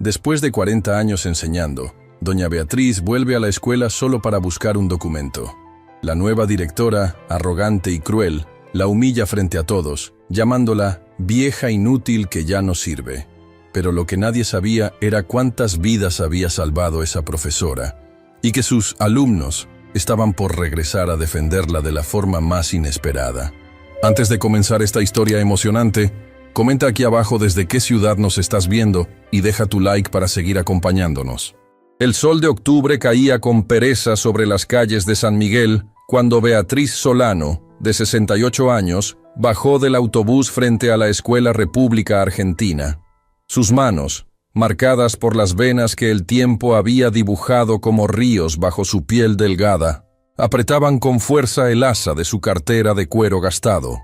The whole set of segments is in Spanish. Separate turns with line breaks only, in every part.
Después de 40 años enseñando, doña Beatriz vuelve a la escuela solo para buscar un documento. La nueva directora, arrogante y cruel, la humilla frente a todos, llamándola vieja inútil que ya no sirve. Pero lo que nadie sabía era cuántas vidas había salvado esa profesora, y que sus alumnos estaban por regresar a defenderla de la forma más inesperada. Antes de comenzar esta historia emocionante, comenta aquí abajo desde qué ciudad nos estás viendo y deja tu like para seguir acompañándonos. El sol de octubre caía con pereza sobre las calles de San Miguel cuando Beatriz Solano, de 68 años, bajó del autobús frente a la Escuela República Argentina. Sus manos, marcadas por las venas que el tiempo había dibujado como ríos bajo su piel delgada, apretaban con fuerza el asa de su cartera de cuero gastado.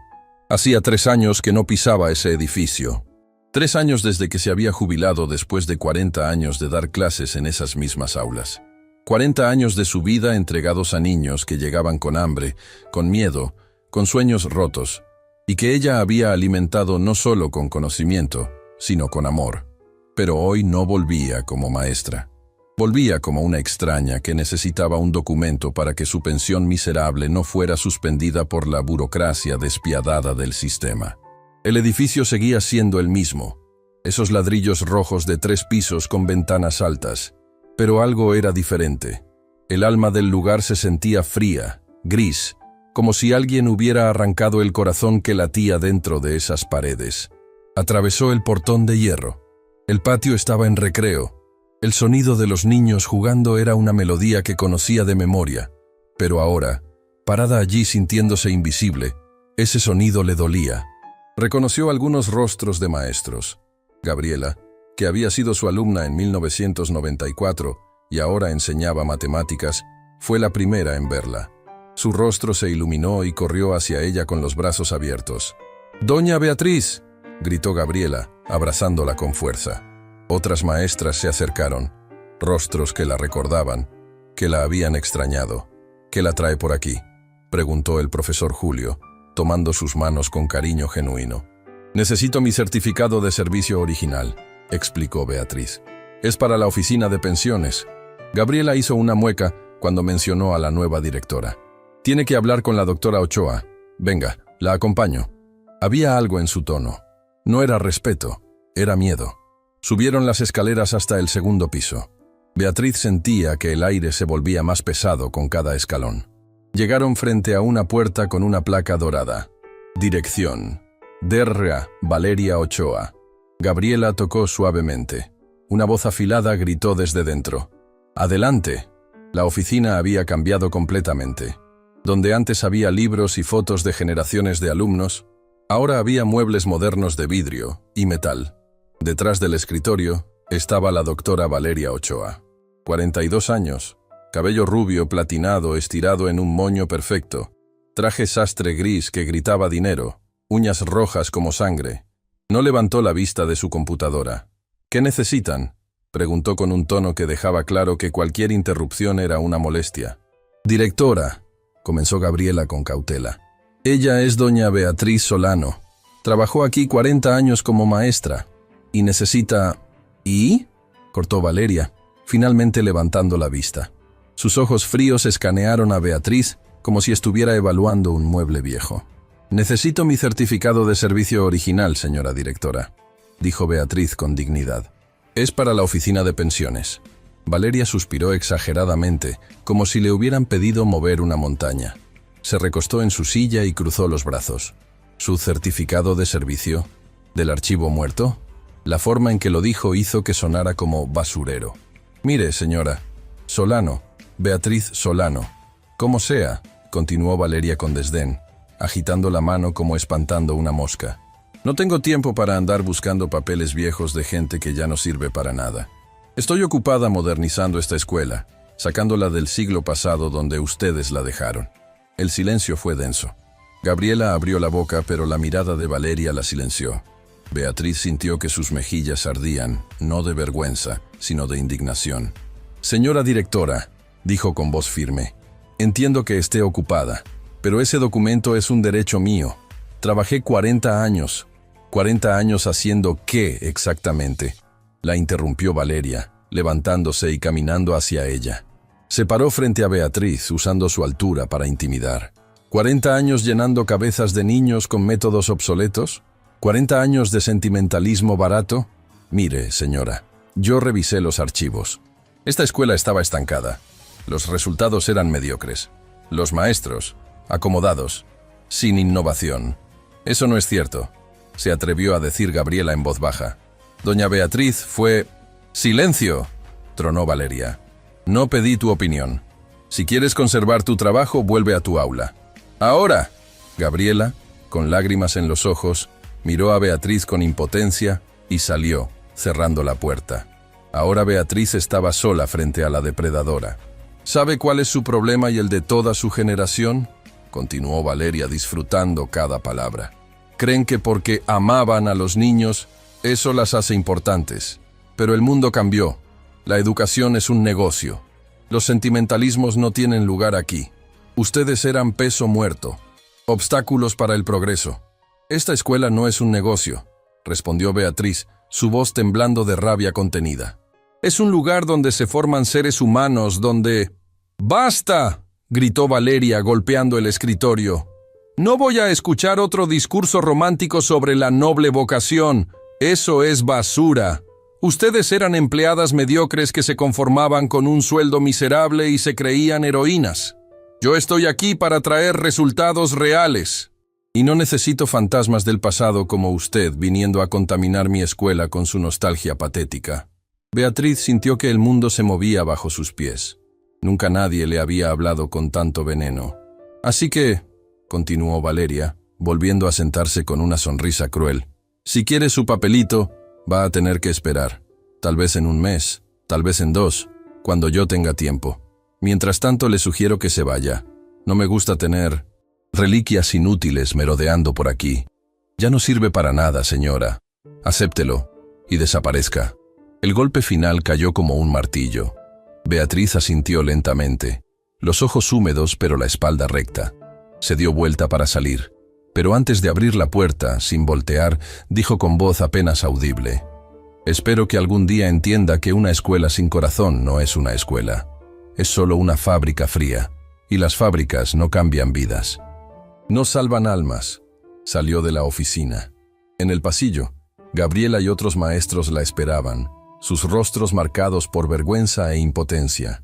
Hacía 3 años que no pisaba ese edificio. 3 años desde que se había jubilado después de 40 años de dar clases en esas mismas aulas. 40 años de su vida entregados a niños que llegaban con hambre, con miedo, con sueños rotos, y que ella había alimentado no solo con conocimiento, sino con amor. Pero hoy no volvía como maestra. Volvía como una extraña que necesitaba un documento para que su pensión miserable no fuera suspendida por la burocracia despiadada del sistema. El edificio seguía siendo el mismo, esos ladrillos rojos de 3 pisos con ventanas altas, pero algo era diferente. El alma del lugar se sentía fría, gris, como si alguien hubiera arrancado el corazón que latía dentro de esas paredes. Atravesó el portón de hierro. El patio estaba en recreo. El sonido de los niños jugando era una melodía que conocía de memoria, pero ahora, parada allí sintiéndose invisible, ese sonido le dolía. Reconoció algunos rostros de maestros. Gabriela, que había sido su alumna en 1994 y ahora enseñaba matemáticas, fue la primera en verla. Su rostro se iluminó y corrió hacia ella con los brazos abiertos. «¡Doña Beatriz!», gritó Gabriela, abrazándola con fuerza. Otras maestras se acercaron, rostros que la recordaban, que la habían extrañado. «¿Qué la trae por aquí?», preguntó el profesor Julio, tomando sus manos con cariño genuino. «Necesito mi certificado de servicio original», explicó Beatriz. «Es para la oficina de pensiones». Gabriela hizo una mueca cuando mencionó a la nueva directora. «Tiene que hablar con la doctora Ochoa. Venga, la acompaño». Había algo en su tono. No era respeto, era miedo. Subieron las escaleras hasta el 2.º piso. Beatriz sentía que el aire se volvía más pesado con cada escalón. Llegaron frente a una puerta con una placa dorada. Dirección: Dra. Valeria Ochoa. Gabriela tocó suavemente. Una voz afilada gritó desde dentro: «¡Adelante!». La oficina había cambiado completamente. Donde antes había libros y fotos de generaciones de alumnos, ahora había muebles modernos de vidrio y metal. Detrás del escritorio estaba la doctora Valeria Ochoa. 42 años, cabello rubio platinado estirado en un moño perfecto, traje sastre gris que gritaba dinero, uñas rojas como sangre. No levantó la vista de su computadora. «¿Qué necesitan?», preguntó con un tono que dejaba claro que cualquier interrupción era una molestia. «Directora», comenzó Gabriela con cautela. «Ella es doña Beatriz Solano. Trabajó aquí 40 años como maestra. Y necesita...». «¿Y?», cortó Valeria, finalmente levantando la vista. Sus ojos fríos escanearon a Beatriz como si estuviera evaluando un mueble viejo. «Necesito mi certificado de servicio original, señora directora», dijo Beatriz con dignidad. «Es para la oficina de pensiones». Valeria suspiró exageradamente, como si le hubieran pedido mover una montaña. Se recostó en su silla y cruzó los brazos. «¿Su certificado de servicio? ¿Del archivo muerto?». La forma en que lo dijo hizo que sonara como basurero. «Mire, señora, Solano, Beatriz Solano». «Como sea», continuó Valeria con desdén, agitando la mano como espantando una mosca. «No tengo tiempo para andar buscando papeles viejos de gente que ya no sirve para nada. Estoy ocupada modernizando esta escuela, sacándola del siglo pasado donde ustedes la dejaron». El silencio fue denso. Gabriela abrió la boca, pero la mirada de Valeria la silenció. Beatriz sintió que sus mejillas ardían, no de vergüenza, sino de indignación. «Señora directora», dijo con voz firme, «entiendo que esté ocupada, pero ese documento es un derecho mío. Trabajé 40 años. ¿40 años haciendo qué exactamente?». La interrumpió Valeria, levantándose y caminando hacia ella. Se paró frente a Beatriz, usando su altura para intimidar. ¿40 años llenando cabezas de niños con métodos obsoletos? ¿40 años de sentimentalismo barato? Mire, señora, yo revisé los archivos. Esta escuela estaba estancada. Los resultados eran mediocres. Los maestros, acomodados, sin innovación. Eso no es cierto, se atrevió a decir Gabriela en voz baja. Doña Beatriz fue... ¡Silencio!, tronó Valeria. No pedí tu opinión. Si quieres conservar tu trabajo, vuelve a tu aula. ¡Ahora! Gabriela, con lágrimas en los ojos, miró a Beatriz con impotencia y salió, cerrando la puerta. Ahora Beatriz estaba sola frente a la depredadora. ¿Sabe cuál es su problema y el de toda su generación?, continuó Valeria disfrutando cada palabra. Creen que porque amaban a los niños, eso las hace importantes. Pero el mundo cambió. La educación es un negocio. Los sentimentalismos no tienen lugar aquí. Ustedes eran peso muerto, obstáculos para el progreso. Esta escuela no es un negocio, respondió Beatriz, su voz temblando de rabia contenida. Es un lugar donde se forman seres humanos, donde... ¡Basta!, gritó Valeria golpeando el escritorio. No voy a escuchar otro discurso romántico sobre la noble vocación. Eso es basura. Ustedes eran empleadas mediocres que se conformaban con un sueldo miserable y se creían heroínas. Yo estoy aquí para traer resultados reales. Y no necesito fantasmas del pasado como usted viniendo a contaminar mi escuela con su nostalgia patética. Beatriz sintió que el mundo se movía bajo sus pies. Nunca nadie le había hablado con tanto veneno. Así que, continuó Valeria, volviendo a sentarse con una sonrisa cruel, si quiere su papelito, va a tener que esperar. Tal vez en un mes, tal vez en 2, cuando yo tenga tiempo. Mientras tanto le sugiero que se vaya. No me gusta tener reliquias inútiles merodeando por aquí. Ya no sirve para nada, señora. Acéptelo y desaparezca. El golpe final cayó como un martillo. Beatriz asintió lentamente, los ojos húmedos pero la espalda recta. Se dio vuelta para salir, pero antes de abrir la puerta, sin voltear, dijo con voz apenas audible: «Espero que algún día entienda que una escuela sin corazón no es una escuela. Es solo una fábrica fría, y las fábricas no cambian vidas. No salvan almas». Salió de la oficina. En el pasillo, Gabriela y otros maestros la esperaban, sus rostros marcados por vergüenza e impotencia.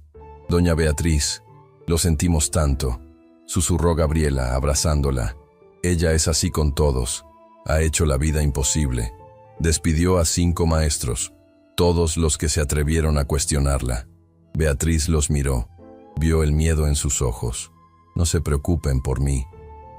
«Doña Beatriz, lo sentimos tanto», susurró Gabriela, abrazándola. «Ella es así con todos. Ha hecho la vida imposible». Despidió a 5 maestros, todos los que se atrevieron a cuestionarla. Beatriz los miró, vio el miedo en sus ojos. «No se preocupen por mí»,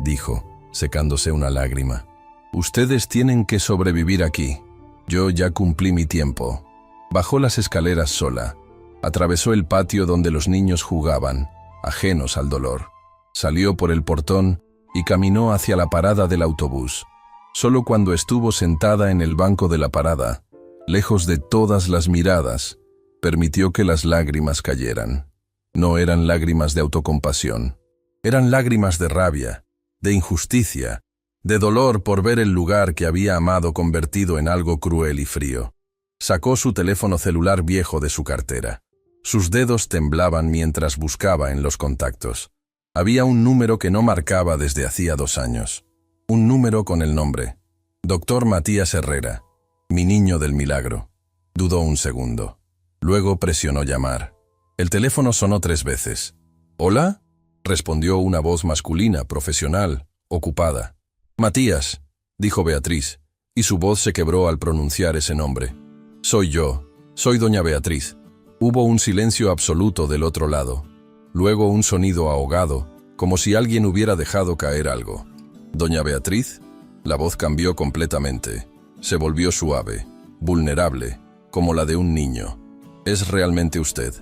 dijo, secándose una lágrima. «Ustedes tienen que sobrevivir aquí. Yo ya cumplí mi tiempo». Bajó las escaleras sola, atravesó el patio donde los niños jugaban, ajenos al dolor. Salió por el portón y caminó hacia la parada del autobús. Solo cuando estuvo sentada en el banco de la parada, lejos de todas las miradas, permitió que las lágrimas cayeran. No eran lágrimas de autocompasión, eran lágrimas de rabia, de injusticia, de dolor por ver el lugar que había amado convertido en algo cruel y frío. Sacó su teléfono celular viejo de su cartera. Sus dedos temblaban mientras buscaba en los contactos. Había un número que no marcaba desde hacía 2 años. Un número con el nombre: Dr. Matías Herrera, mi niño del milagro. Dudó un segundo. Luego presionó llamar. El teléfono sonó 3 veces. «¿Hola?», respondió una voz masculina, profesional, ocupada. «Matías», dijo Beatriz, y su voz se quebró al pronunciar ese nombre. «Soy yo, soy doña Beatriz». Hubo un silencio absoluto del otro lado. Luego un sonido ahogado, como si alguien hubiera dejado caer algo. «¿Doña Beatriz?». La voz cambió completamente. Se volvió suave, vulnerable, como la de un niño. «¿Es realmente usted?».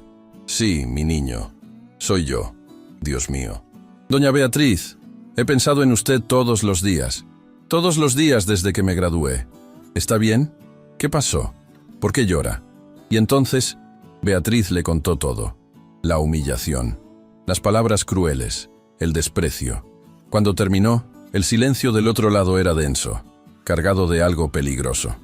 «Sí, mi niño. Soy yo. Dios mío». «Doña Beatriz, he pensado en usted todos los días desde que me gradué. ¿Está bien? ¿Qué pasó? ¿Por qué llora?». Y entonces, Beatriz le contó todo. La humillación, las palabras crueles, el desprecio. Cuando terminó, el silencio del otro lado era denso, cargado de algo peligroso.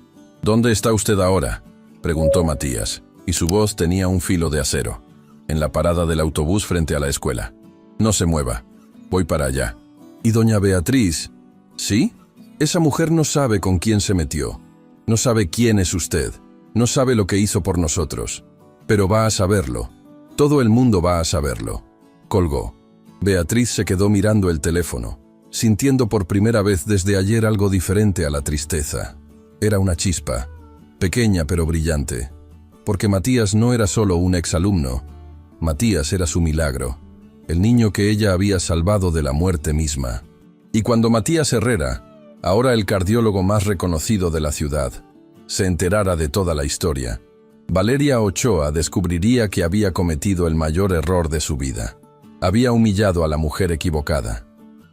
«¿Dónde está usted ahora?». preguntó Matías, y su voz tenía un filo de acero. En la parada del autobús frente a la escuela. No se mueva. Voy para allá. ¿Y doña Beatriz? ¿Sí? Esa mujer no sabe con quién se metió. No sabe quién es usted. No sabe lo que hizo por nosotros. Pero va a saberlo. Todo el mundo va a saberlo. Colgó. Beatriz se quedó mirando el teléfono, sintiendo por primera vez desde ayer algo diferente a la tristeza. Era una chispa, pequeña pero brillante, porque Matías no era solo un exalumno. Matías era su milagro, el niño que ella había salvado de la muerte misma. Y cuando Matías Herrera, ahora el cardiólogo más reconocido de la ciudad, se enterara de toda la historia, Valeria Ochoa descubriría que había cometido el mayor error de su vida. Había humillado a la mujer equivocada.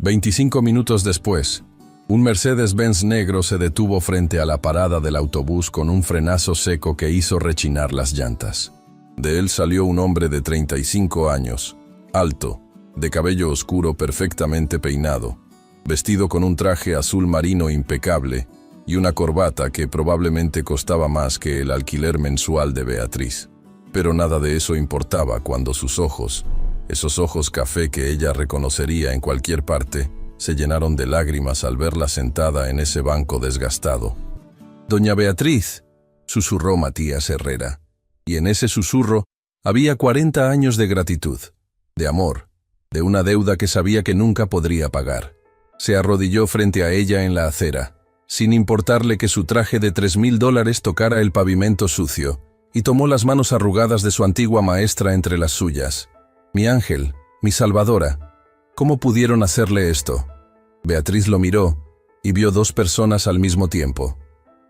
25 minutos después, un Mercedes-Benz negro se detuvo frente a la parada del autobús con un frenazo seco que hizo rechinar las llantas. De él salió un hombre de 35 años, alto, de cabello oscuro perfectamente peinado, vestido con un traje azul marino impecable y una corbata que probablemente costaba más que el alquiler mensual de Beatriz. Pero nada de eso importaba cuando sus ojos, esos ojos café que ella reconocería en cualquier parte, se llenaron de lágrimas al verla sentada en ese banco desgastado. «Doña Beatriz», susurró Matías Herrera, y en ese susurro había 40 años de gratitud, de amor, de una deuda que sabía que nunca podría pagar. Se arrodilló frente a ella en la acera, sin importarle que su traje de $3,000 tocara el pavimento sucio, y tomó las manos arrugadas de su antigua maestra entre las suyas. «Mi ángel, mi salvadora, ¿cómo pudieron hacerle esto?». Beatriz lo miró y vio dos personas al mismo tiempo.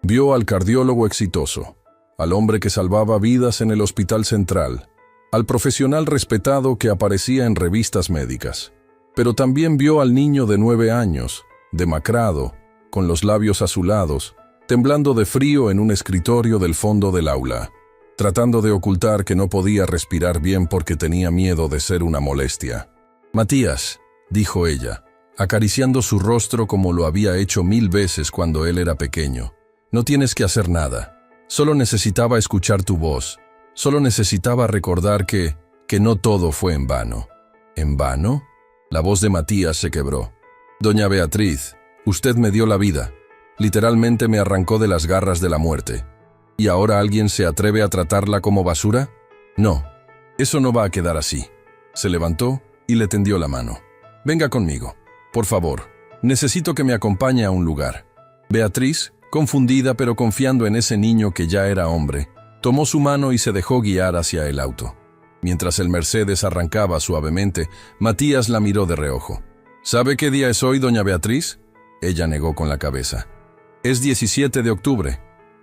Vio al cardiólogo exitoso, al hombre que salvaba vidas en el Hospital Central, al profesional respetado que aparecía en revistas médicas. Pero también vio al niño de 9 años, demacrado, con los labios azulados, temblando de frío en un escritorio del fondo del aula, tratando de ocultar que no podía respirar bien porque tenía miedo de ser una molestia. «Matías», dijo ella, acariciando su rostro como lo había hecho 1000 veces cuando él era pequeño. «No tienes que hacer nada. Solo necesitaba escuchar tu voz. Solo necesitaba recordar que no todo fue en vano». «¿En vano?». La voz de Matías se quebró. «Doña Beatriz, usted me dio la vida. Literalmente me arrancó de las garras de la muerte. ¿Y ahora alguien se atreve a tratarla como basura? No, eso no va a quedar así». Se levantó y le tendió la mano. «Venga conmigo, por favor. Necesito que me acompañe a un lugar». Beatriz, confundida pero confiando en ese niño que ya era hombre, tomó su mano y se dejó guiar hacia el auto. Mientras el Mercedes arrancaba suavemente, Matías la miró de reojo. «¿Sabe qué día es hoy, doña Beatriz?». Ella negó con la cabeza. «Es 17 de octubre.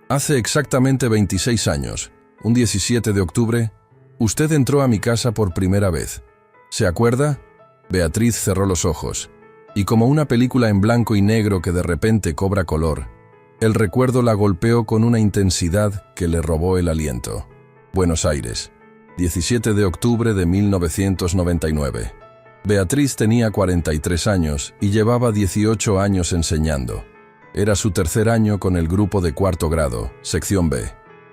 Hace exactamente 26 años, un 17 de octubre, usted entró a mi casa por primera vez. ¿Se acuerda?». Beatriz cerró los ojos, y como una película en blanco y negro que de repente cobra color, el recuerdo la golpeó con una intensidad que le robó el aliento. Buenos Aires, 17 de octubre de 1999. Beatriz tenía 43 años y llevaba 18 años enseñando. Era su tercer año con el grupo de cuarto grado, sección B.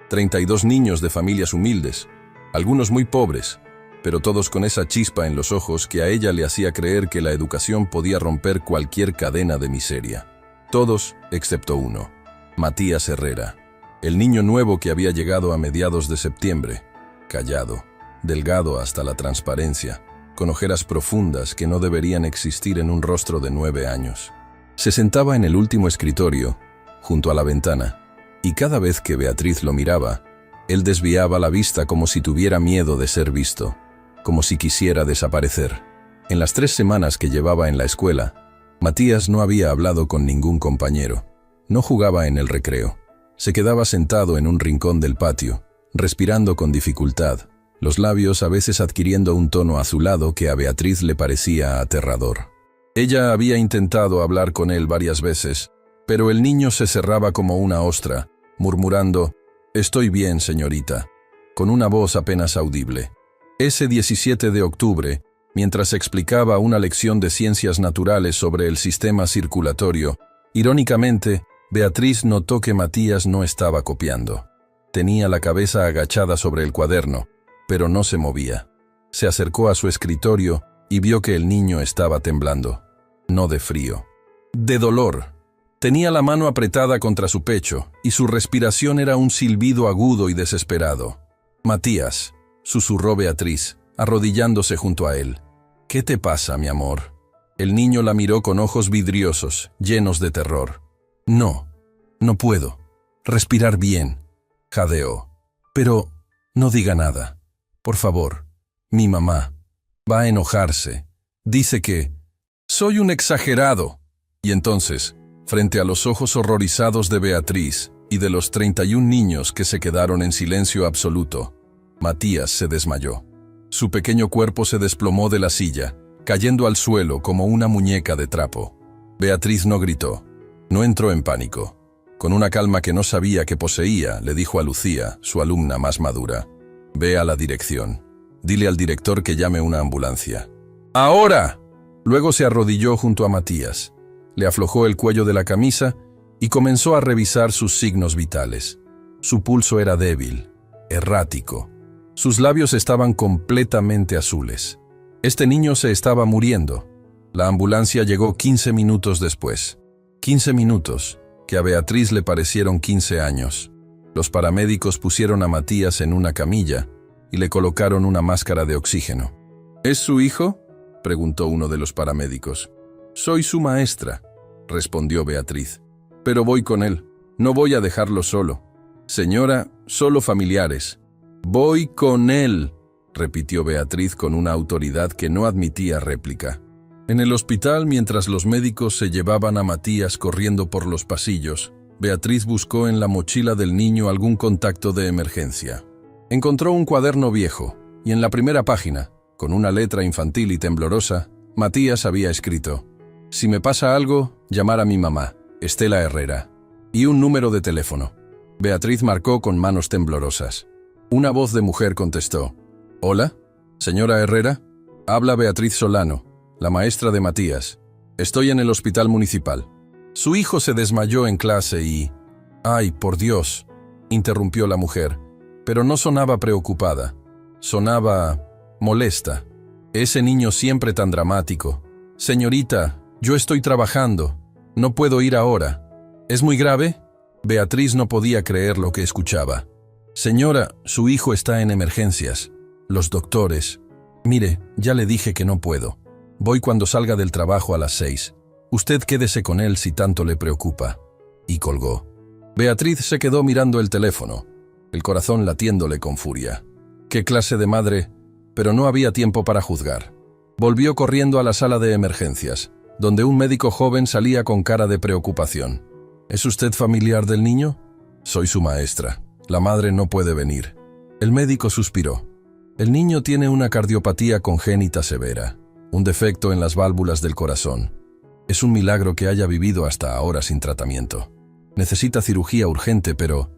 32 niños de familias humildes, algunos muy pobres, pero todos con esa chispa en los ojos que a ella le hacía creer que la educación podía romper cualquier cadena de miseria. Todos, excepto uno, Matías Herrera, el niño nuevo que había llegado a mediados de septiembre, callado, delgado hasta la transparencia, con ojeras profundas que no deberían existir en un rostro de 9 años. Se sentaba en el último escritorio, junto a la ventana, y cada vez que Beatriz lo miraba, él desviaba la vista como si tuviera miedo de ser visto, como si quisiera desaparecer. En las 3 semanas que llevaba en la escuela, Matías no había hablado con ningún compañero, no jugaba en el recreo, se quedaba sentado en un rincón del patio, respirando con dificultad, los labios a veces adquiriendo un tono azulado que a Beatriz le parecía aterrador. Ella había intentado hablar con él varias veces, pero el niño se cerraba como una ostra, murmurando: «Estoy bien, señorita», con una voz apenas audible. Ese 17 de octubre, mientras explicaba una lección de ciencias naturales sobre el sistema circulatorio, irónicamente, Beatriz notó que Matías no estaba copiando. Tenía la cabeza agachada sobre el cuaderno, pero no se movía. Se acercó a su escritorio y vio que el niño estaba temblando. No de frío, de dolor. Tenía la mano apretada contra su pecho y su respiración era un silbido agudo y desesperado. «Matías», susurró Beatriz, arrodillándose junto a él. «¿Qué te pasa, mi amor?» El niño la miró con ojos vidriosos, llenos de terror. «No puedo respirar bien», jadeó. «Pero no diga nada. Por favor, mi mamá va a enojarse. Dice que soy un exagerado». Y entonces, frente a los ojos horrorizados de Beatriz y de los 31 niños que se quedaron en silencio absoluto, Matías se desmayó. Su pequeño cuerpo se desplomó de la silla, cayendo al suelo como una muñeca de trapo. Beatriz no gritó, no entró en pánico. Con una calma que no sabía que poseía, le dijo a Lucía, su alumna más madura: «Ve a la dirección. Dile al director que llame una ambulancia». «¡Ahora!». Luego se arrodilló junto a Matías, le aflojó el cuello de la camisa y comenzó a revisar sus signos vitales. Su pulso era débil, errático. Sus labios estaban completamente azules. Este niño se estaba muriendo. La ambulancia llegó 15 minutos después. 15 minutos, que a Beatriz le parecieron 15 años. Los paramédicos pusieron a Matías en una camilla y le colocaron una máscara de oxígeno. «¿Es su hijo?», preguntó uno de los paramédicos. «Soy su maestra», respondió Beatriz. «Pero voy con él. No voy a dejarlo solo. Señora, solo familiares». «Voy con él», repitió Beatriz con una autoridad que no admitía réplica. En el hospital, mientras los médicos se llevaban a Matías corriendo por los pasillos, Beatriz buscó en la mochila del niño algún contacto de emergencia. Encontró un cuaderno viejo, y en la primera página, con una letra infantil y temblorosa, Matías había escrito: «Si me pasa algo, llamar a mi mamá, Estela Herrera», y un número de teléfono. Beatriz marcó con manos temblorosas. Una voz de mujer contestó: «¿Hola, señora Herrera? Habla Beatriz Solano, la maestra de Matías. Estoy en el hospital municipal. Su hijo se desmayó en clase y...». «Ay, por Dios», interrumpió la mujer, pero no sonaba preocupada. Sonaba molesta. «Ese niño siempre tan dramático. Señorita, yo estoy trabajando. No puedo ir ahora. ¿Es muy grave?». Beatriz no podía creer lo que escuchaba. «Señora, su hijo está en emergencias. Los doctores...». «Mire, ya le dije que no puedo. Voy cuando salga del trabajo a las 6. Usted quédese con él si tanto le preocupa». Y colgó. Beatriz se quedó mirando el teléfono, el corazón latiéndole con furia. ¿Qué clase de madre? Pero no había tiempo para juzgar. Volvió corriendo a la sala de emergencias, donde un médico joven salía con cara de preocupación. «¿Es usted familiar del niño?». «Soy su maestra. La madre no puede venir». El médico suspiró. «El niño tiene una cardiopatía congénita severa, un defecto en las válvulas del corazón. Es un milagro que haya vivido hasta ahora sin tratamiento. Necesita cirugía urgente, pero...».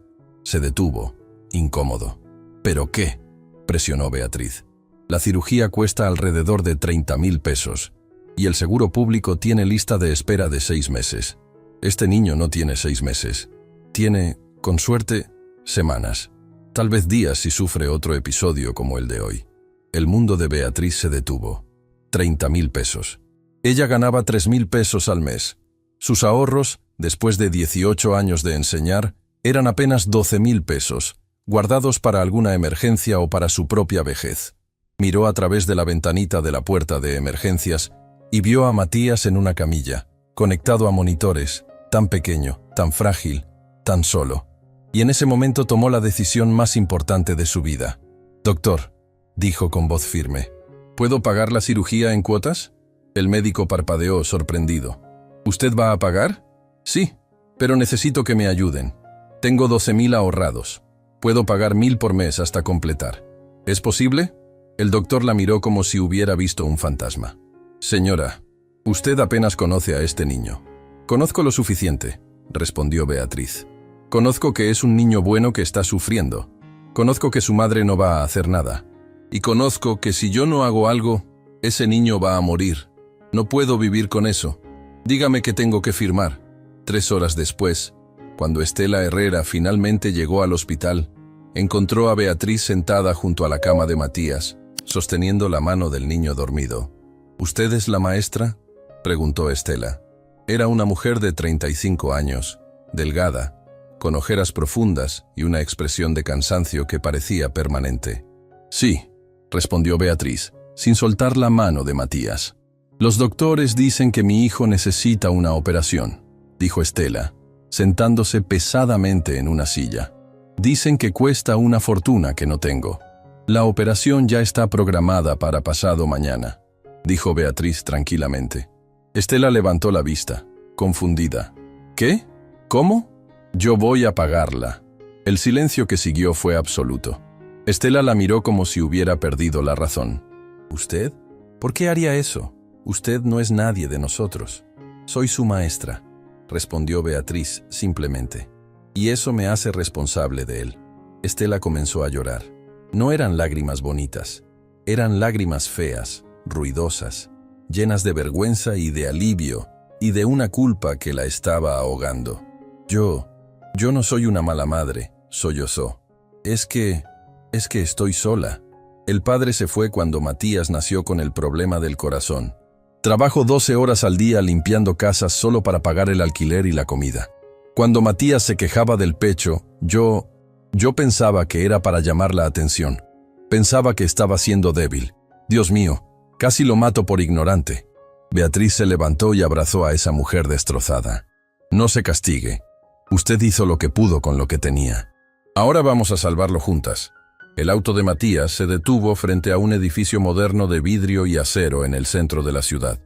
Se detuvo, incómodo. «¿Pero qué?», presionó Beatriz. «La cirugía cuesta alrededor de 30.000 pesos, y el seguro público tiene lista de espera de 6 meses. Este niño no tiene 6 meses. Tiene, con suerte, semanas. Tal vez días si sufre otro episodio como el de hoy». El mundo de Beatriz se detuvo. 30.000 pesos. Ella ganaba 3.000 pesos al mes. Sus ahorros, después de 18 años de enseñar, eran apenas 12.000 pesos, guardados para alguna emergencia o para su propia vejez. Miró a través de la ventanita de la puerta de emergencias y vio a Matías en una camilla, conectado a monitores, tan pequeño, tan frágil, tan solo. Y en ese momento tomó la decisión más importante de su vida. «Doctor», dijo con voz firme, «¿puedo pagar la cirugía en cuotas?». El médico parpadeó sorprendido. «¿Usted va a pagar?». «Sí, pero necesito que me ayuden. Tengo 12.000 ahorrados. Puedo pagar 1.000 por mes hasta completar. ¿Es posible?». El doctor la miró como si hubiera visto un fantasma. «Señora, usted apenas conoce a este niño». «Conozco lo suficiente», respondió Beatriz. «Conozco que es un niño bueno que está sufriendo. Conozco que su madre no va a hacer nada. Y conozco que si yo no hago algo, ese niño va a morir. No puedo vivir con eso. Dígame qué tengo que firmar». 3 horas después, cuando Estela Herrera finalmente llegó al hospital, Encontró a Beatriz sentada junto a la cama de Matías, sosteniendo la mano del niño dormido. ¿Usted es la maestra?, preguntó Estela. Era una mujer de 35 años, delgada, con ojeras profundas y una expresión de cansancio que parecía permanente. Sí, respondió Beatriz, sin soltar la mano de Matías. Los doctores dicen que mi hijo necesita una operación, dijo Estela, sentándose pesadamente en una silla. Dicen que cuesta una fortuna que no tengo. La operación ya está programada para pasado mañana, dijo Beatriz tranquilamente. Estela levantó la vista, confundida. ¿Qué? ¿Cómo? Yo voy a pagarla. El silencio que siguió fue absoluto. Estela la miró como si hubiera perdido la razón. ¿Usted? ¿Por qué haría eso? Usted no es nadie de nosotros. Soy su maestra, respondió Beatriz simplemente. Y eso me hace responsable de él. Estela comenzó a llorar. No eran lágrimas bonitas, eran lágrimas feas, ruidosas, llenas de vergüenza y de alivio, y de una culpa que la estaba ahogando. Yo no soy una mala madre, sollozó. Es que estoy sola. El padre se fue cuando Matías nació con el problema del corazón. Trabajo 12 horas al día limpiando casas solo para pagar el alquiler y la comida. Cuando Matías se quejaba del pecho, yo pensaba que era para llamar la atención. Pensaba que estaba siendo débil. Dios mío, casi lo mato por ignorante. Beatriz se levantó y abrazó a esa mujer destrozada. No se castigue. Usted hizo lo que pudo con lo que tenía. Ahora vamos a salvarlo juntas. El auto de Matías se detuvo frente a un edificio moderno de vidrio y acero en el centro de la ciudad.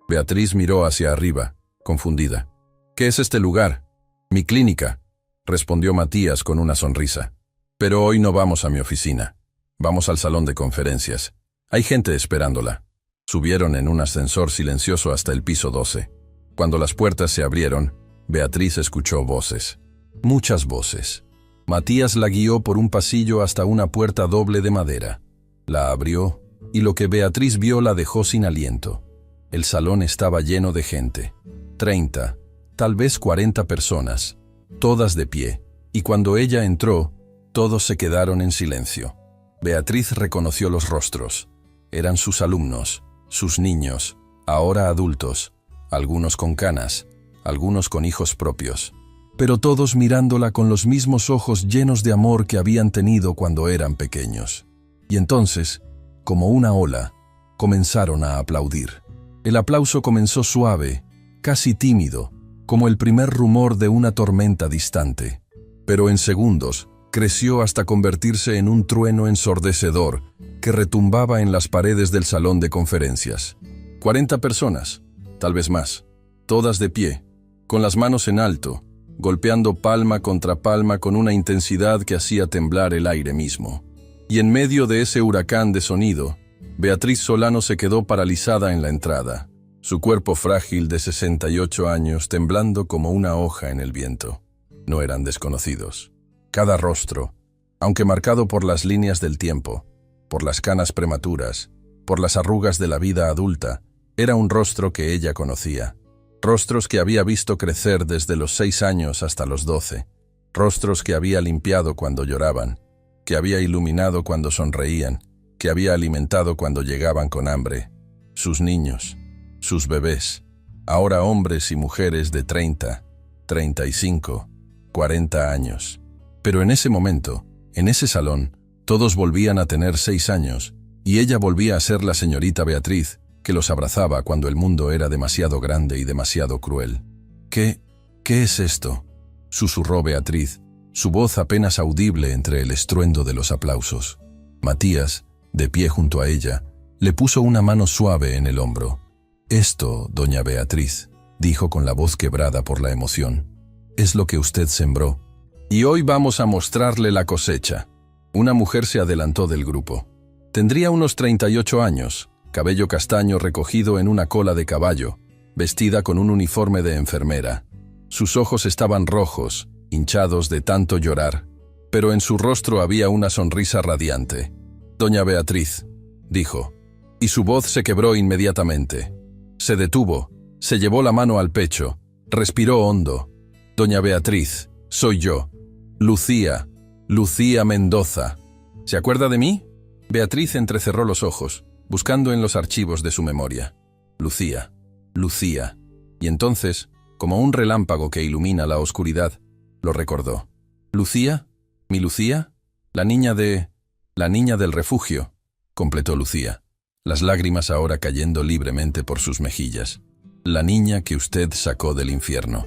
Beatriz miró hacia arriba, confundida. ¿Qué es este lugar? Mi clínica, respondió Matías con una sonrisa. Pero hoy no vamos a mi oficina. Vamos al salón de conferencias. Hay gente esperándola. Subieron en un ascensor silencioso hasta el piso 12. Cuando las puertas se abrieron, Beatriz escuchó voces. Muchas voces. Matías la guió por un pasillo hasta una puerta doble de madera. La abrió, y lo que Beatriz vio la dejó sin aliento. El salón estaba lleno de gente. 30, tal vez 40 personas, todas de pie, y cuando ella entró, todos se quedaron en silencio. Beatriz reconoció los rostros. Eran sus alumnos, sus niños, ahora adultos, algunos con canas, algunos con hijos propios, pero todos mirándola con los mismos ojos llenos de amor que habían tenido cuando eran pequeños. Y entonces, como una ola, comenzaron a aplaudir. El aplauso comenzó suave, casi tímido, como el primer rumor de una tormenta distante. Pero en segundos, creció hasta convertirse en un trueno ensordecedor que retumbaba en las paredes del salón de conferencias. 40 personas, tal vez más, todas de pie, con las manos en alto, golpeando palma contra palma con una intensidad que hacía temblar el aire mismo. Y en medio de ese huracán de sonido, Beatriz Solano se quedó paralizada en la entrada, su cuerpo frágil de 68 años temblando como una hoja en el viento. No eran desconocidos. Cada rostro, aunque marcado por las líneas del tiempo, por las canas prematuras, por las arrugas de la vida adulta, era un rostro que ella conocía. Rostros que había visto crecer desde los 6 años hasta los 12. Rostros que había limpiado cuando lloraban, que había iluminado cuando sonreían, que había alimentado cuando llegaban con hambre. Sus niños, sus bebés, ahora hombres y mujeres de 30, 35, 40 años. Pero en ese momento, en ese salón, todos volvían a tener 6 años, y ella volvía a ser la señorita Beatriz, que los abrazaba cuando el mundo era demasiado grande y demasiado cruel. ¿Qué es esto?, susurró Beatriz, su voz apenas audible entre el estruendo de los aplausos. Matías, de pie junto a ella, le puso una mano suave en el hombro. «Esto, doña Beatriz», dijo con la voz quebrada por la emoción, «es lo que usted sembró. Y hoy vamos a mostrarle la cosecha». Una mujer se adelantó del grupo. Tendría unos 38 años, cabello castaño recogido en una cola de caballo, vestida con un uniforme de enfermera. Sus ojos estaban rojos, hinchados de tanto llorar, pero en su rostro había una sonrisa radiante. «Doña Beatriz», dijo, y su voz se quebró inmediatamente. Se detuvo, se llevó la mano al pecho, respiró hondo. «Doña Beatriz, soy yo, Lucía, Lucía Mendoza. ¿Se acuerda de mí? Beatriz entrecerró los ojos, buscando en los archivos de su memoria. Lucía, Lucía. Y entonces, como un relámpago que ilumina la oscuridad, lo recordó. ¿Lucía? ¿Mi Lucía? La niña del refugio, completó Lucía, las lágrimas ahora cayendo libremente por sus mejillas. La niña que usted sacó del infierno.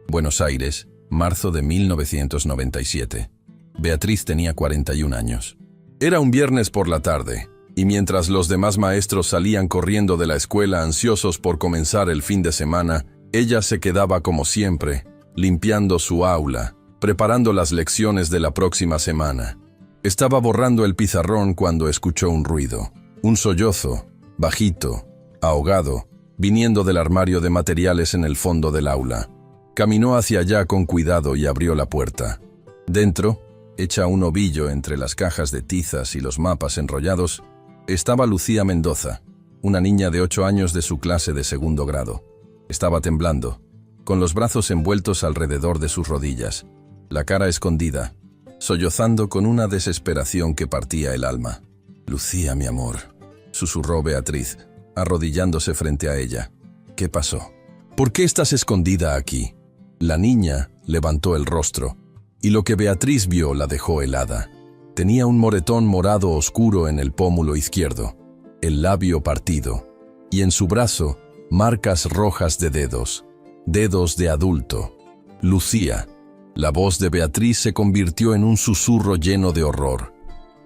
Buenos Aires, marzo de 1997. Beatriz tenía 41 años. Era un viernes por la tarde, y mientras los demás maestros salían corriendo de la escuela ansiosos por comenzar el fin de semana, ella se quedaba como siempre, limpiando su aula, preparando las lecciones de la próxima semana. Estaba borrando el pizarrón cuando escuchó un ruido, un sollozo, bajito, ahogado, viniendo del armario de materiales en el fondo del aula. Caminó hacia allá con cuidado y abrió la puerta. Dentro, hecha un ovillo entre las cajas de tizas y los mapas enrollados, estaba Lucía Mendoza, una niña de 8 años de su clase de segundo grado. Estaba temblando, con los brazos envueltos alrededor de sus rodillas, la cara escondida, sollozando con una desesperación que partía el alma. «Lucía, mi amor», susurró Beatriz, arrodillándose frente a ella. «¿Qué pasó? ¿Por qué estás escondida aquí?» La niña levantó el rostro, y lo que Beatriz vio la dejó helada. Tenía un moretón morado oscuro en el pómulo izquierdo, el labio partido, y en su brazo marcas rojas de dedos de adulto. «Lucía». La voz de Beatriz se convirtió en un susurro lleno de horror.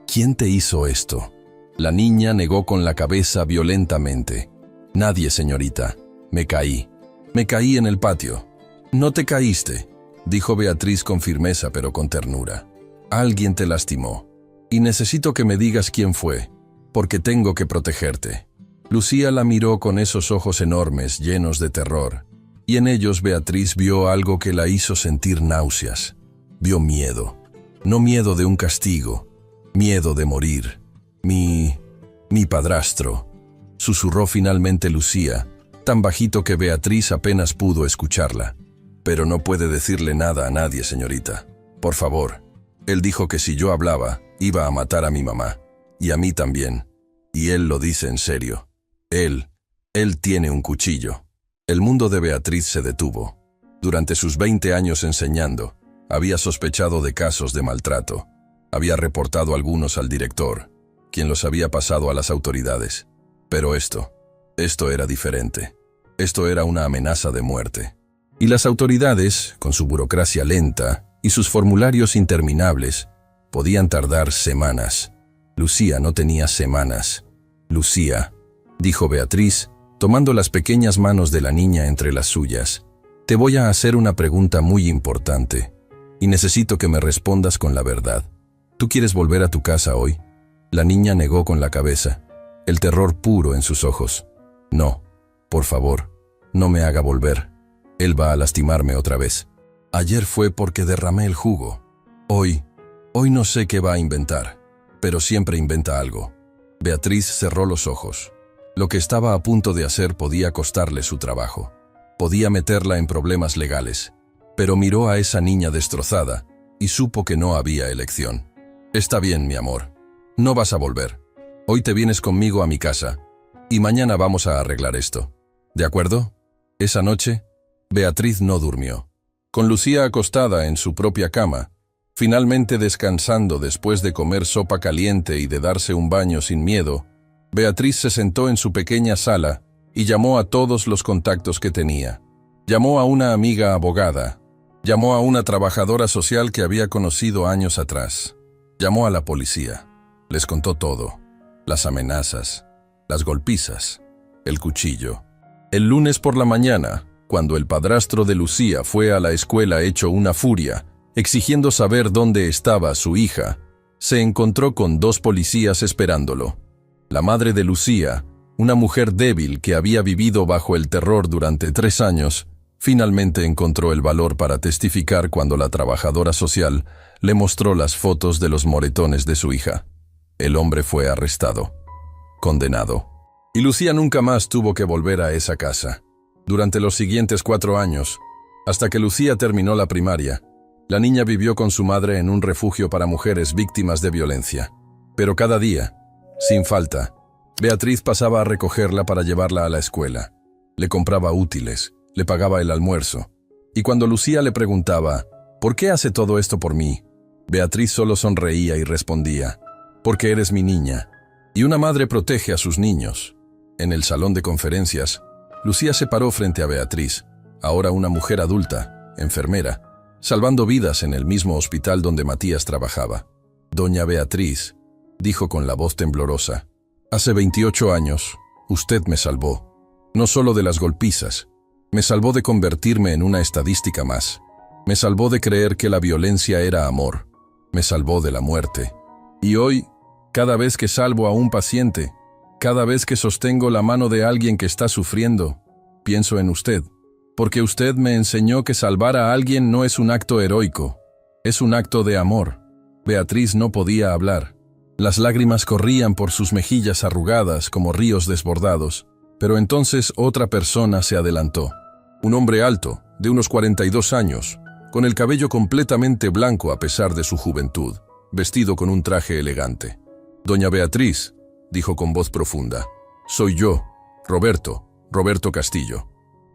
«¿Quién te hizo esto?» La niña negó con la cabeza violentamente. «Nadie, señorita. Me caí. Me caí en el patio». «No te caíste», dijo Beatriz con firmeza pero con ternura. «Alguien te lastimó. Y necesito que me digas quién fue, porque tengo que protegerte». Lucía la miró con esos ojos enormes, llenos de terror, y en ellos Beatriz vio algo que la hizo sentir náuseas. Vio miedo. No miedo de un castigo, miedo de morir. Mi padrastro», susurró finalmente Lucía, tan bajito que Beatriz apenas pudo escucharla. «Pero no puede decirle nada a nadie, señorita. Por favor. Él dijo que si yo hablaba, iba a matar a mi mamá. Y a mí también. Y él lo dice en serio. Él tiene un cuchillo». El mundo de Beatriz se detuvo. Durante sus 20 años enseñando, había sospechado de casos de maltrato. Había reportado algunos al director, quien los había pasado a las autoridades. Pero esto era diferente. Esto era una amenaza de muerte. Y las autoridades, con su burocracia lenta y sus formularios interminables, podían tardar semanas. Lucía no tenía semanas. «Lucía», dijo Beatriz, tomando las pequeñas manos de la niña entre las suyas, «te voy a hacer una pregunta muy importante, y necesito que me respondas con la verdad. ¿Tú quieres volver a tu casa hoy?» La niña negó con la cabeza, el terror puro en sus ojos. «No, por favor, no me haga volver. Él va a lastimarme otra vez. Ayer fue porque derramé el jugo. Hoy no sé qué va a inventar, pero siempre inventa algo». Beatriz cerró los ojos. Lo que estaba a punto de hacer podía costarle su trabajo. Podía meterla en problemas legales. Pero miró a esa niña destrozada y supo que no había elección. «Está bien, mi amor. No vas a volver. Hoy te vienes conmigo a mi casa y mañana vamos a arreglar esto. ¿De acuerdo?» Esa noche, Beatriz no durmió. Con Lucía acostada en su propia cama, finalmente descansando después de comer sopa caliente y de darse un baño sin miedo, Beatriz se sentó en su pequeña sala y llamó a todos los contactos que tenía. Llamó a una amiga abogada. Llamó a una trabajadora social que había conocido años atrás. Llamó a la policía. Les contó todo. Las amenazas, las golpizas, el cuchillo. El lunes por la mañana, cuando el padrastro de Lucía fue a la escuela hecho una furia, exigiendo saber dónde estaba su hija, se encontró con 2 policías esperándolo. La madre de Lucía, una mujer débil que había vivido bajo el terror durante 3 años, finalmente encontró el valor para testificar cuando la trabajadora social le mostró las fotos de los moretones de su hija. El hombre fue arrestado, condenado. Y Lucía nunca más tuvo que volver a esa casa. Durante los siguientes 4 años, hasta que Lucía terminó la primaria, La niña vivió con su madre en un refugio para mujeres víctimas de violencia. Pero cada día, sin falta, Beatriz pasaba a recogerla para llevarla a la escuela. Le compraba útiles, le pagaba el almuerzo. Y cuando Lucía le preguntaba, ¿por qué hace todo esto por mí?, Beatriz solo sonreía y respondía, porque eres mi niña. Y una madre protege a sus niños. En el salón de conferencias, Lucía se paró frente a Beatriz, ahora una mujer adulta, enfermera, salvando vidas en el mismo hospital donde Matías trabajaba. Doña Beatriz, dijo con la voz temblorosa, hace 28 años, usted me salvó. No solo de las golpizas, me salvó de convertirme en una estadística más. Me salvó de creer que la violencia era amor. Me salvó de la muerte. Y hoy, cada vez que salvo a un paciente, cada vez que sostengo la mano de alguien que está sufriendo, pienso en usted, porque usted me enseñó que salvar a alguien no es un acto heroico, es un acto de amor. Beatriz no podía hablar. Las lágrimas corrían por sus mejillas arrugadas como ríos desbordados, pero entonces otra persona se adelantó. Un hombre alto, de unos 42 años, con el cabello completamente blanco a pesar de su juventud, vestido con un traje elegante. Doña Beatriz, dijo con voz profunda, soy yo, Roberto Castillo.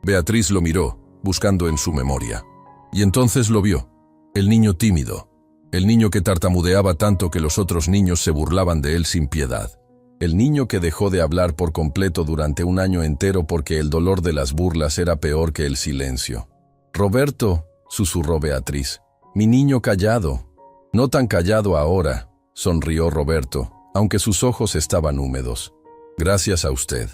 Beatriz lo miró, buscando en su memoria. Y entonces lo vio, el niño tímido, el niño que tartamudeaba tanto que los otros niños se burlaban de él sin piedad. El niño que dejó de hablar por completo durante un año entero porque el dolor de las burlas era peor que el silencio. Roberto, susurró Beatriz, mi niño callado. No tan callado ahora, sonrió Roberto, aunque sus ojos estaban húmedos. Gracias a usted,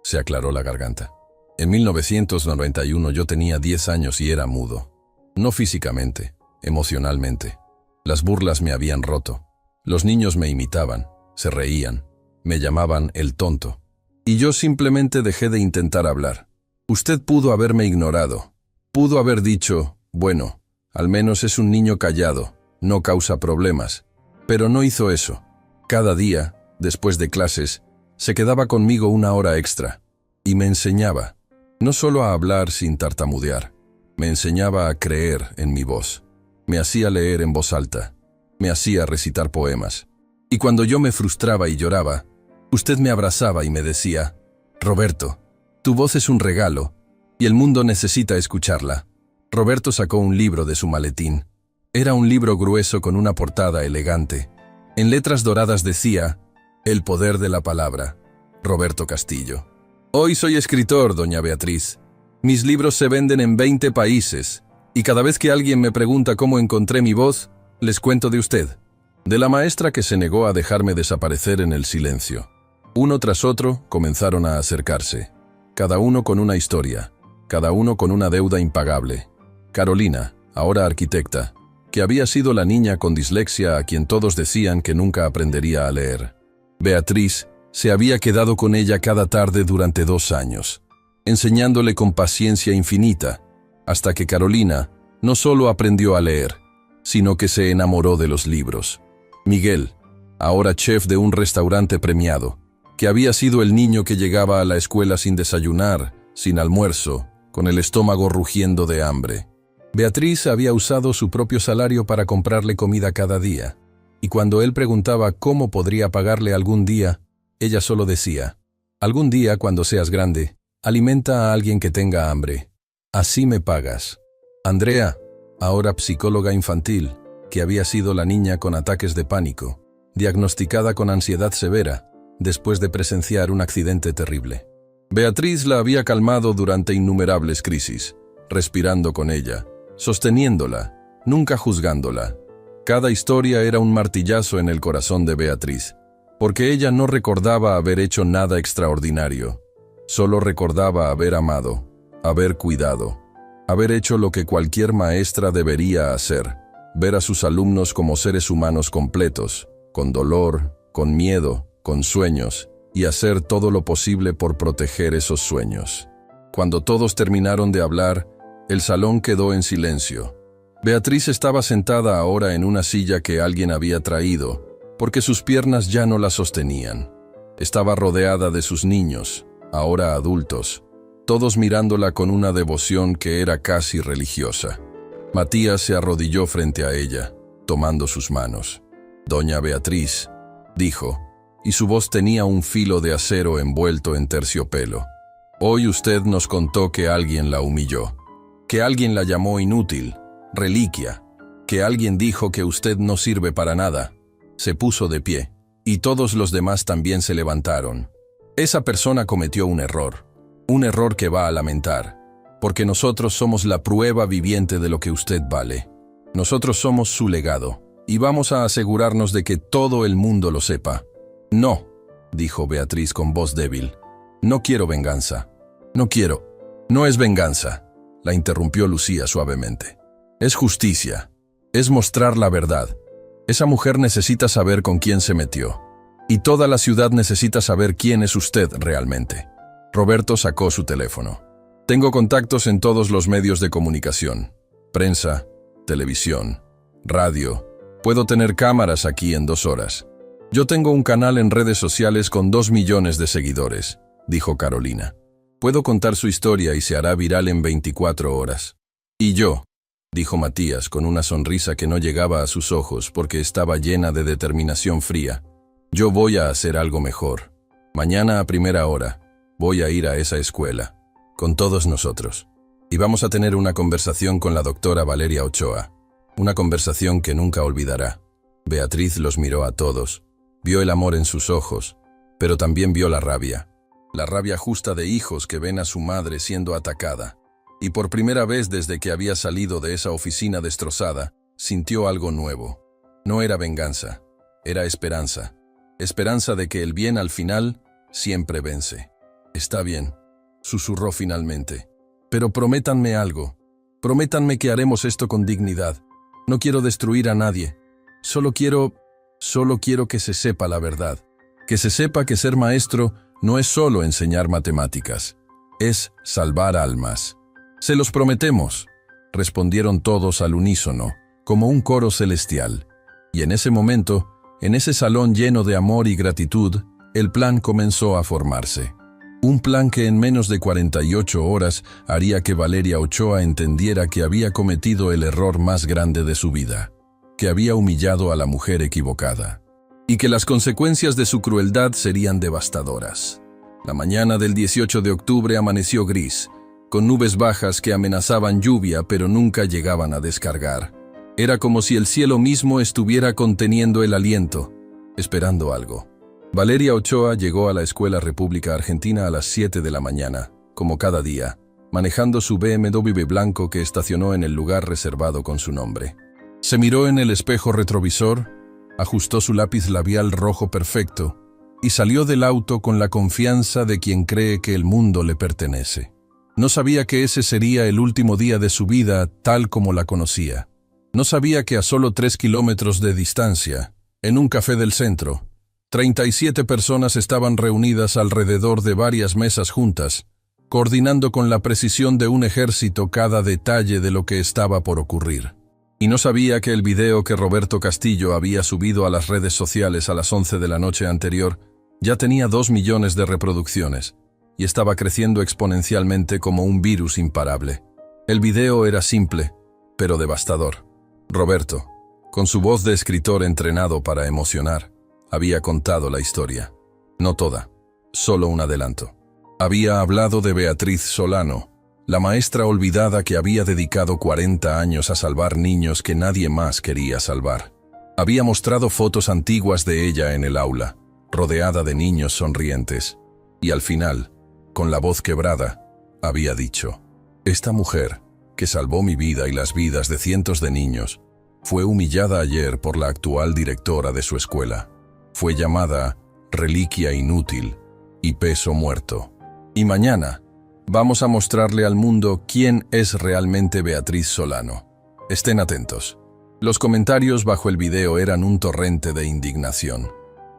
se aclaró la garganta. En 1991 yo tenía 10 años y era mudo. No físicamente, emocionalmente. Las burlas me habían roto. Los niños me imitaban, se reían, me llamaban el tonto. Y yo simplemente dejé de intentar hablar. Usted pudo haberme ignorado. Pudo haber dicho, bueno, al menos es un niño callado, no causa problemas. Pero no hizo eso. Cada día, después de clases, se quedaba conmigo una hora extra. Y me enseñaba, no solo a hablar sin tartamudear, me enseñaba a creer en mi voz. Me hacía leer en voz alta, me hacía recitar poemas. Y cuando yo me frustraba y lloraba, usted me abrazaba y me decía, Roberto, tu voz es un regalo, y el mundo necesita escucharla. Roberto sacó un libro de su maletín. Era un libro grueso con una portada elegante. En letras doradas decía, El poder de la palabra, Roberto Castillo. Hoy soy escritor, doña Beatriz. Mis libros se venden en 20 países, y cada vez que alguien me pregunta cómo encontré mi voz, les cuento de usted. De la maestra que se negó a dejarme desaparecer en el silencio. Uno tras otro comenzaron a acercarse. Cada uno con una historia, cada uno con una deuda impagable. Carolina, ahora arquitecta, que había sido la niña con dislexia a quien todos decían que nunca aprendería a leer. Beatriz se había quedado con ella cada tarde durante 2 años, enseñándole con paciencia infinita, hasta que Carolina no solo aprendió a leer, sino que se enamoró de los libros. Miguel, ahora chef de un restaurante premiado, que había sido el niño que llegaba a la escuela sin desayunar, sin almuerzo, con el estómago rugiendo de hambre. Beatriz había usado su propio salario para comprarle comida cada día, y cuando él preguntaba cómo podría pagarle algún día, ella solo decía, algún día cuando seas grande, alimenta a alguien que tenga hambre. Así me pagas. Andrea, ahora psicóloga infantil, que había sido la niña con ataques de pánico, diagnosticada con ansiedad severa, después de presenciar un accidente terrible. Beatriz la había calmado durante innumerables crisis, respirando con ella, sosteniéndola, nunca juzgándola. Cada historia era un martillazo en el corazón de Beatriz, porque ella no recordaba haber hecho nada extraordinario, solo recordaba haber amado, haber cuidado, haber hecho lo que cualquier maestra debería hacer, ver a sus alumnos como seres humanos completos, con dolor, con miedo, con sueños, y hacer todo lo posible por proteger esos sueños. Cuando todos terminaron de hablar, el salón quedó en silencio. Beatriz estaba sentada ahora en una silla que alguien había traído, porque sus piernas ya no la sostenían. Estaba rodeada de sus niños, ahora adultos, todos mirándola con una devoción que era casi religiosa. Matías se arrodilló frente a ella, tomando sus manos. «Doña Beatriz», dijo, y su voz tenía un filo de acero envuelto en terciopelo. «Hoy usted nos contó que alguien la humilló, que alguien la llamó inútil, reliquia, que alguien dijo que usted no sirve para nada». Se puso de pie, y todos los demás también se levantaron. Esa persona cometió un error que va a lamentar, porque nosotros somos la prueba viviente de lo que usted vale. Nosotros somos su legado, y vamos a asegurarnos de que todo el mundo lo sepa. «No», dijo Beatriz con voz débil. «No quiero venganza. No quiero». «No es venganza», la interrumpió Lucía suavemente. «Es justicia. Es mostrar la verdad. Esa mujer necesita saber con quién se metió. Y toda la ciudad necesita saber quién es usted realmente». Roberto sacó su teléfono. «Tengo contactos en todos los medios de comunicación. Prensa, televisión, radio. Puedo tener cámaras aquí en 2 horas. Yo tengo un canal en redes sociales con 2 millones de seguidores», dijo Carolina. «Puedo contar su historia y se hará viral en 24 horas. «Y yo», dijo Matías con una sonrisa que no llegaba a sus ojos porque estaba llena de determinación fría, «yo voy a hacer algo mejor. Mañana a primera hora voy a ir a esa escuela, con todos nosotros. Y vamos a tener una conversación con la doctora Valeria Ochoa. Una conversación que nunca olvidará». Beatriz los miró a todos. Vio el amor en sus ojos, pero también vio la rabia justa de hijos que ven a su madre siendo atacada. Y por primera vez desde que había salido de esa oficina destrozada, sintió algo nuevo. No era venganza, era esperanza. Esperanza de que el bien al final siempre vence. «Está bien», susurró finalmente. «Pero prométanme algo. Prométanme que haremos esto con dignidad. No quiero destruir a nadie. Solo quiero que se sepa la verdad. Que se sepa que ser maestro no es solo enseñar matemáticas. Es salvar almas». «Se los prometemos», respondieron todos al unísono, como un coro celestial. Y en ese momento, en ese salón lleno de amor y gratitud, el plan comenzó a formarse. Un plan que en menos de 48 horas haría que Valeria Ochoa entendiera que había cometido el error más grande de su vida, que había humillado a la mujer equivocada, y que las consecuencias de su crueldad serían devastadoras. La mañana del 18 de octubre amaneció gris, con nubes bajas que amenazaban lluvia pero nunca llegaban a descargar. Era como si el cielo mismo estuviera conteniendo el aliento, esperando algo. Valeria Ochoa llegó a la Escuela República Argentina a las 7 de la mañana, como cada día, manejando su BMW blanco que estacionó en el lugar reservado con su nombre. Se miró en el espejo retrovisor, ajustó su lápiz labial rojo perfecto y salió del auto con la confianza de quien cree que el mundo le pertenece. No sabía que ese sería el último día de su vida tal como la conocía. No sabía que a solo 3 kilómetros de distancia, en un café del centro, 37 personas estaban reunidas alrededor de varias mesas juntas, coordinando con la precisión de un ejército cada detalle de lo que estaba por ocurrir. Y no sabía que el video que Roberto Castillo había subido a las redes sociales a las 11 de la noche anterior ya tenía 2 millones de reproducciones y estaba creciendo exponencialmente como un virus imparable. El video era simple, pero devastador. Roberto, con su voz de escritor entrenado para emocionar, había contado la historia. No toda, solo un adelanto. Había hablado de Beatriz Solano, la maestra olvidada que había dedicado 40 años a salvar niños que nadie más quería salvar. Había mostrado fotos antiguas de ella en el aula, rodeada de niños sonrientes. Y al final, con la voz quebrada, había dicho: «Esta mujer, que salvó mi vida y las vidas de cientos de niños, fue humillada ayer por la actual directora de su escuela. Fue llamada reliquia inútil y peso muerto. Y mañana vamos a mostrarle al mundo quién es realmente Beatriz Solano. Estén atentos». Los comentarios bajo el video eran un torrente de indignación.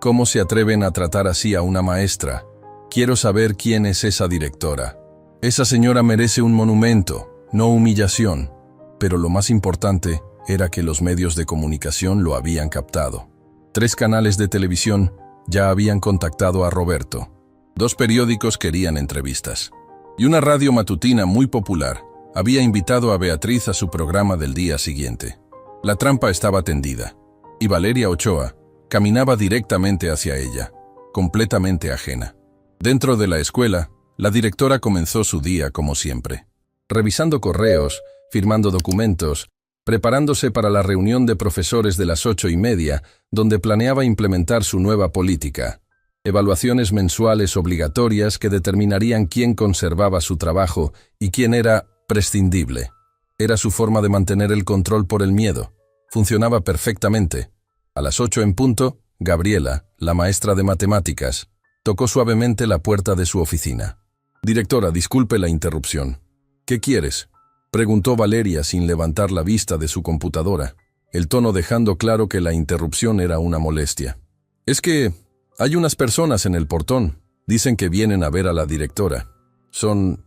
¿Cómo se atreven a tratar así a una maestra? Quiero saber quién es esa directora. Esa señora merece un monumento, no humillación. Pero lo más importante era que los medios de comunicación lo habían captado. 3 canales de televisión ya habían contactado a Roberto. 2 periódicos querían entrevistas. Y una radio matutina muy popular había invitado a Beatriz a su programa del día siguiente. La trampa estaba tendida, y Valeria Ochoa caminaba directamente hacia ella, completamente ajena. Dentro de la escuela, la directora comenzó su día como siempre, revisando correos, firmando documentos, preparándose para la reunión de profesores de las 8:30, donde planeaba implementar su nueva política. Evaluaciones mensuales obligatorias que determinarían quién conservaba su trabajo y quién era prescindible. Era su forma de mantener el control por el miedo. Funcionaba perfectamente. A las 8 en punto, Gabriela, la maestra de matemáticas, tocó suavemente la puerta de su oficina. «Directora, disculpe la interrupción. ¿Qué quieres?», preguntó Valeria sin levantar la vista de su computadora, el tono dejando claro que la interrupción era una molestia. «Es que hay unas personas en el portón. Dicen que vienen a ver a la directora. Son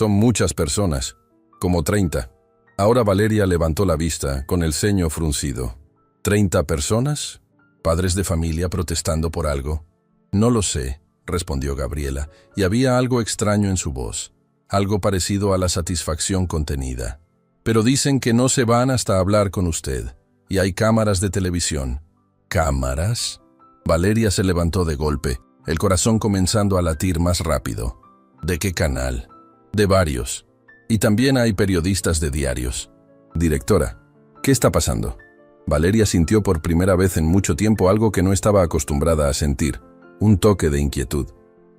muchas personas, como 30. Ahora Valeria levantó la vista, con el ceño fruncido. ¿30 personas? ¿Padres de familia protestando por algo? No lo sé, respondió Gabriela, y había algo extraño en su voz, algo parecido a la satisfacción contenida. Pero dicen que no se van hasta hablar con usted, y hay cámaras de televisión. ¿Cámaras? Valeria se levantó de golpe, el corazón comenzando a latir más rápido. ¿De qué canal? De varios. Y también hay periodistas de diarios. Directora, ¿qué está pasando? Valeria sintió por primera vez en mucho tiempo algo que no estaba acostumbrada a sentir, un toque de inquietud,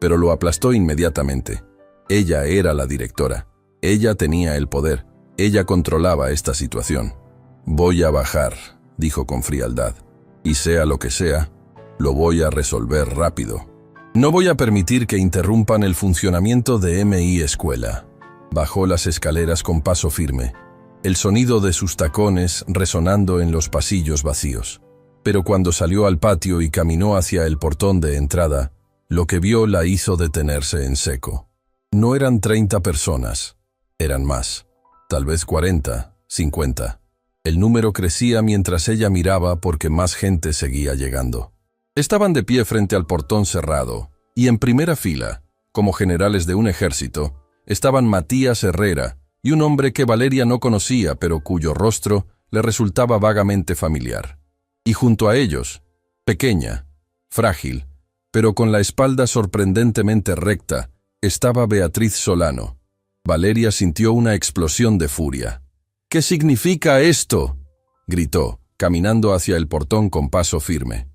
pero lo aplastó inmediatamente. Ella era la directora. Ella tenía el poder. Ella controlaba esta situación. Voy a bajar, dijo con frialdad, y sea lo que sea, lo voy a resolver rápido. No voy a permitir que interrumpan el funcionamiento de MI Escuela. Bajó las escaleras con paso firme, el sonido de sus tacones resonando en los pasillos vacíos. Pero cuando salió al patio y caminó hacia el portón de entrada, lo que vio la hizo detenerse en seco. No eran 30 personas, eran más, tal vez 40, 50. El número crecía mientras ella miraba porque más gente seguía llegando. Estaban de pie frente al portón cerrado, y en primera fila, como generales de un ejército, estaban Matías Herrera y un hombre que Valeria no conocía pero cuyo rostro le resultaba vagamente familiar. Y junto a ellos, pequeña, frágil, pero con la espalda sorprendentemente recta, estaba Beatriz Solano. Valeria sintió una explosión de furia. «¿Qué significa esto?», gritó, caminando hacia el portón con paso firme.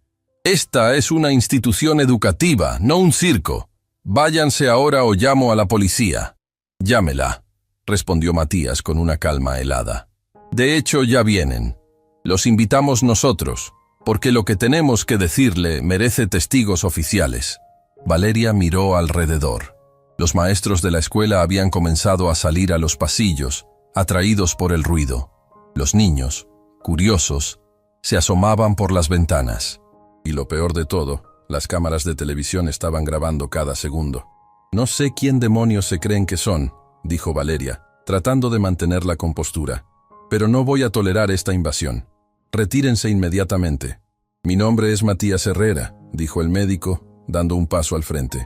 «Esta es una institución educativa, no un circo. Váyanse ahora o llamo a la policía». «Llámela», respondió Matías con una calma helada. «De hecho, ya vienen. Los invitamos nosotros, porque lo que tenemos que decirle merece testigos oficiales». Valeria miró alrededor. Los maestros de la escuela habían comenzado a salir a los pasillos, atraídos por el ruido. Los niños, curiosos, se asomaban por las ventanas. Y lo peor de todo, las cámaras de televisión estaban grabando cada segundo. «No sé quién demonios se creen que son», dijo Valeria, tratando de mantener la compostura. «Pero no voy a tolerar esta invasión. Retírense inmediatamente». «Mi nombre es Matías Herrera», dijo el médico, dando un paso al frente.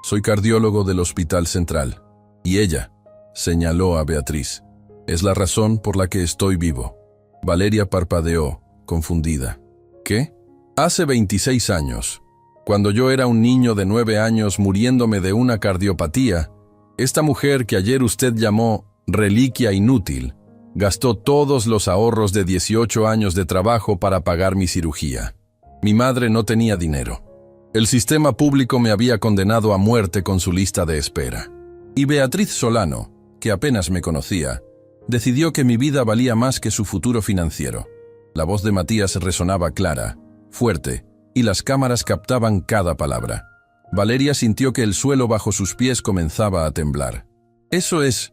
«Soy cardiólogo del Hospital Central. Y ella», señaló a Beatriz, «es la razón por la que estoy vivo». Valeria parpadeó, confundida. «¿Qué?» «Hace 26 años, cuando yo era un niño de 9 años muriéndome de una cardiopatía, esta mujer que ayer usted llamó reliquia inútil, gastó todos los ahorros de 18 años de trabajo para pagar mi cirugía. Mi madre no tenía dinero. El sistema público me había condenado a muerte con su lista de espera. Y Beatriz Solano, que apenas me conocía, decidió que mi vida valía más que su futuro financiero». La voz de Matías resonaba clara, fuerte, y las cámaras captaban cada palabra. Valeria sintió que el suelo bajo sus pies comenzaba a temblar. Eso es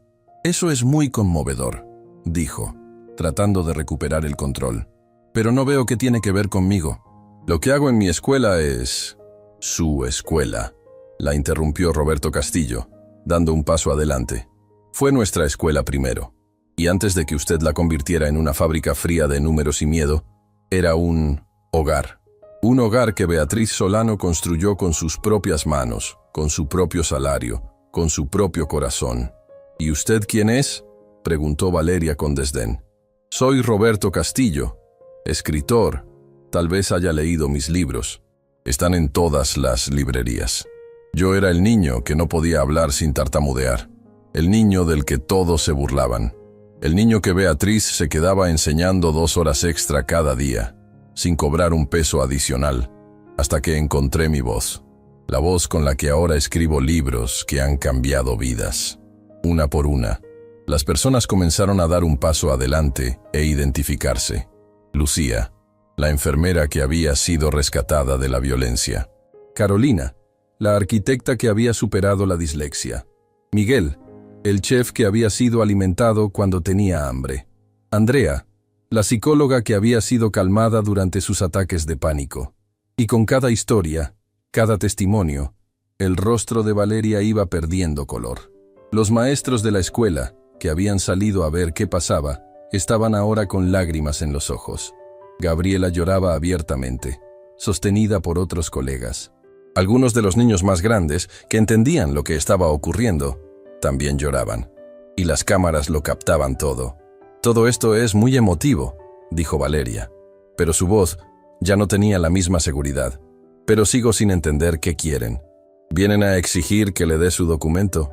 muy conmovedor», dijo, tratando de recuperar el control. «Pero no veo qué tiene que ver conmigo. Lo que hago en mi escuela es...» «Su escuela», la interrumpió Roberto Castillo, dando un paso adelante. «Fue nuestra escuela primero, y antes de que usted la convirtiera en una fábrica fría de números y miedo, era un hogar. Un hogar que Beatriz Solano construyó con sus propias manos, con su propio salario, con su propio corazón. ¿Y usted quién es?». preguntó Valeria con desdén. Soy Roberto Castillo, escritor. Tal vez haya leído mis libros. Están en todas las librerías. Yo era el niño que no podía hablar sin tartamudear. El niño del que todos se burlaban. El niño que Beatriz se quedaba enseñando 2 horas extra cada día, sin cobrar un peso adicional, hasta que encontré mi voz. La voz con la que ahora escribo libros que han cambiado vidas. Una por una, las personas comenzaron a dar un paso adelante e identificarse. Lucía, la enfermera que había sido rescatada de la violencia. Carolina, la arquitecta que había superado la dislexia. Miguel, el chef que había sido alimentado cuando tenía hambre. Andrea, la psicóloga que había sido calmada durante sus ataques de pánico. Y con cada historia, cada testimonio, el rostro de Valeria iba perdiendo color. Los maestros de la escuela, que habían salido a ver qué pasaba, estaban ahora con lágrimas en los ojos. Gabriela lloraba abiertamente, sostenida por otros colegas. Algunos de los niños más grandes, que entendían lo que estaba ocurriendo, también lloraban. Y las cámaras lo captaban todo. Todo esto es muy emotivo, dijo Valeria. Pero su voz ya no tenía la misma seguridad. Pero sigo sin entender qué quieren. ¿Vienen a exigir que le dé su documento?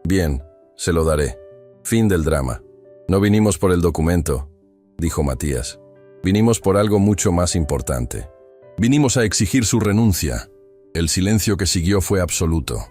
Bien, se lo daré. Fin del drama. No vinimos por el documento, dijo Matías. Vinimos por algo mucho más importante. Vinimos a exigir su renuncia. El silencio que siguió fue absoluto.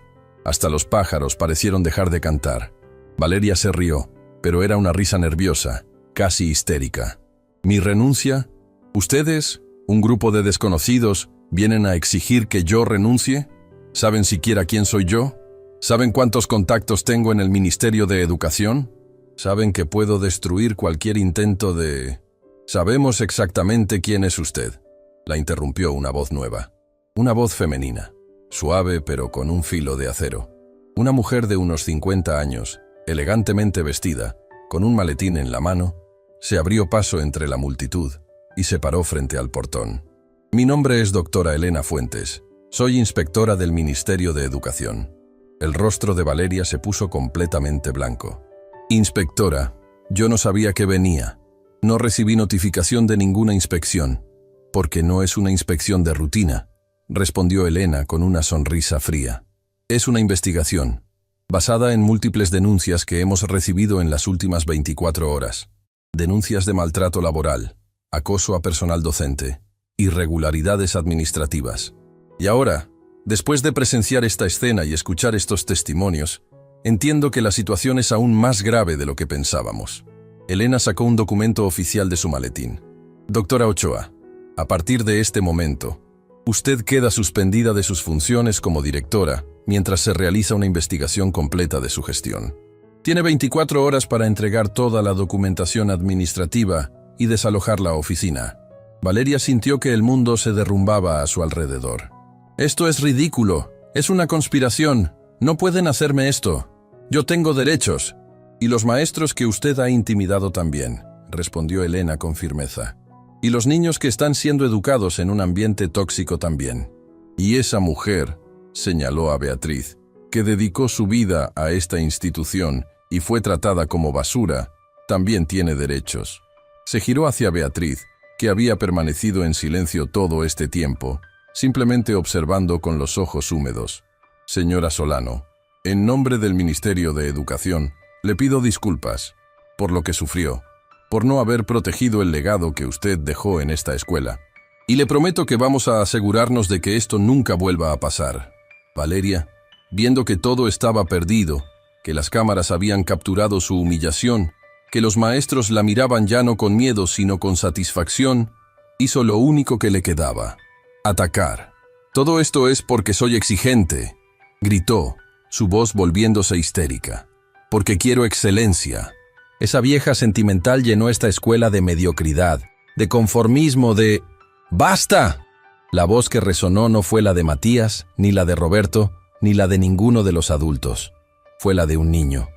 Hasta los pájaros parecieron dejar de cantar. Valeria se rió, pero era una risa nerviosa, casi histérica. ¿Mi renuncia? ¿Ustedes, un grupo de desconocidos, vienen a exigir que yo renuncie? ¿Saben siquiera quién soy yo? ¿Saben cuántos contactos tengo en el Ministerio de Educación? ¿Saben que puedo destruir cualquier intento de...? Sabemos exactamente quién es usted, la interrumpió una voz nueva. Una voz femenina, suave pero con un filo de acero. Una mujer de unos 50 años, elegantemente vestida, con un maletín en la mano, se abrió paso entre la multitud y se paró frente al portón. Mi nombre es doctora Elena Fuentes. Soy inspectora del Ministerio de Educación. El rostro de Valeria se puso completamente blanco. Inspectora, yo no sabía que venía. No recibí notificación de ninguna inspección, porque no es una inspección de rutina, respondió Elena con una sonrisa fría. Es una investigación, basada en múltiples denuncias que hemos recibido en las últimas 24 horas. Denuncias de maltrato laboral, acoso a personal docente, irregularidades administrativas. Y ahora, después de presenciar esta escena y escuchar estos testimonios, entiendo que la situación es aún más grave de lo que pensábamos. Elena sacó un documento oficial de su maletín. Doctora Ochoa, a partir de este momento, usted queda suspendida de sus funciones como directora mientras se realiza una investigación completa de su gestión. Tiene 24 horas para entregar toda la documentación administrativa y desalojar la oficina. Valeria sintió que el mundo se derrumbaba a su alrededor. Esto es ridículo, es una conspiración, no pueden hacerme esto. Yo tengo derechos. Y los maestros que usted ha intimidado también, respondió Elena con firmeza. Y los niños que están siendo educados en un ambiente tóxico también. Y esa mujer, señaló a Beatriz, que dedicó su vida a esta institución y fue tratada como basura, también tiene derechos. Se giró hacia Beatriz, que había permanecido en silencio todo este tiempo, simplemente observando con los ojos húmedos. Señora Solano, en nombre del Ministerio de Educación, le pido disculpas por lo que sufrió, por no haber protegido el legado que usted dejó en esta escuela. Y le prometo que vamos a asegurarnos de que esto nunca vuelva a pasar. Valeria, viendo que todo estaba perdido, que las cámaras habían capturado su humillación, que los maestros la miraban ya no con miedo sino con satisfacción, hizo lo único que le quedaba: atacar. Todo esto es porque soy exigente, gritó, su voz volviéndose histérica. Porque quiero excelencia. Esa vieja sentimental llenó esta escuela de mediocridad, de conformismo, de... ¡Basta! La voz que resonó no fue la de Matías, ni la de Roberto, ni la de ninguno de los adultos. Fue la de un niño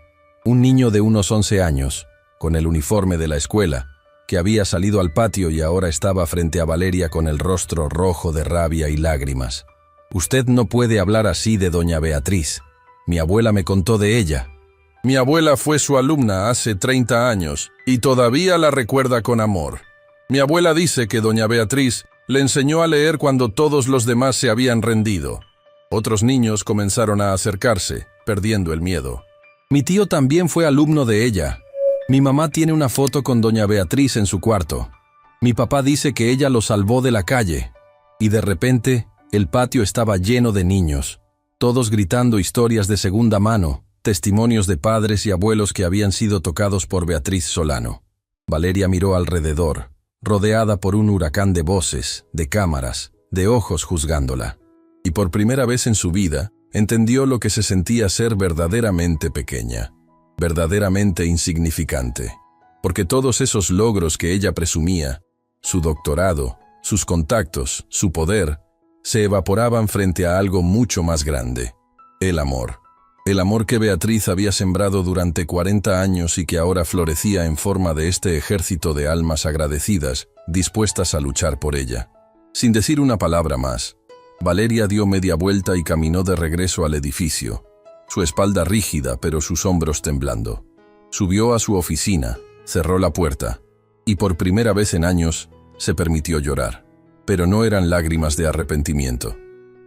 de unos 11 años, con el uniforme de la escuela, que había salido al patio y ahora estaba frente a Valeria con el rostro rojo de rabia y lágrimas. Usted no puede hablar así de doña Beatriz. Mi abuela me contó de ella. Mi abuela fue su alumna hace 30 años y todavía la recuerda con amor. Mi abuela dice que doña Beatriz le enseñó a leer cuando todos los demás se habían rendido. Otros niños comenzaron a acercarse, perdiendo el miedo. Mi tío también fue alumno de ella. Mi mamá tiene una foto con doña Beatriz en su cuarto. Mi papá dice que ella lo salvó de la calle. Y de repente, el patio estaba lleno de niños, todos gritando historias de segunda mano, testimonios de padres y abuelos que habían sido tocados por Beatriz Solano. Valeria miró alrededor, rodeada por un huracán de voces, de cámaras, de ojos juzgándola. Y por primera vez en su vida, entendió lo que se sentía ser verdaderamente pequeña, verdaderamente insignificante. Porque todos esos logros que ella presumía, su doctorado, sus contactos, su poder, se evaporaban frente a algo mucho más grande: el amor. El amor que Beatriz había sembrado durante 40 años y que ahora florecía en forma de este ejército de almas agradecidas, dispuestas a luchar por ella. Sin decir una palabra más, Valeria dio media vuelta y caminó de regreso al edificio, su espalda rígida pero sus hombros temblando. Subió a su oficina, cerró la puerta, y por primera vez en años se permitió llorar. Pero no eran lágrimas de arrepentimiento,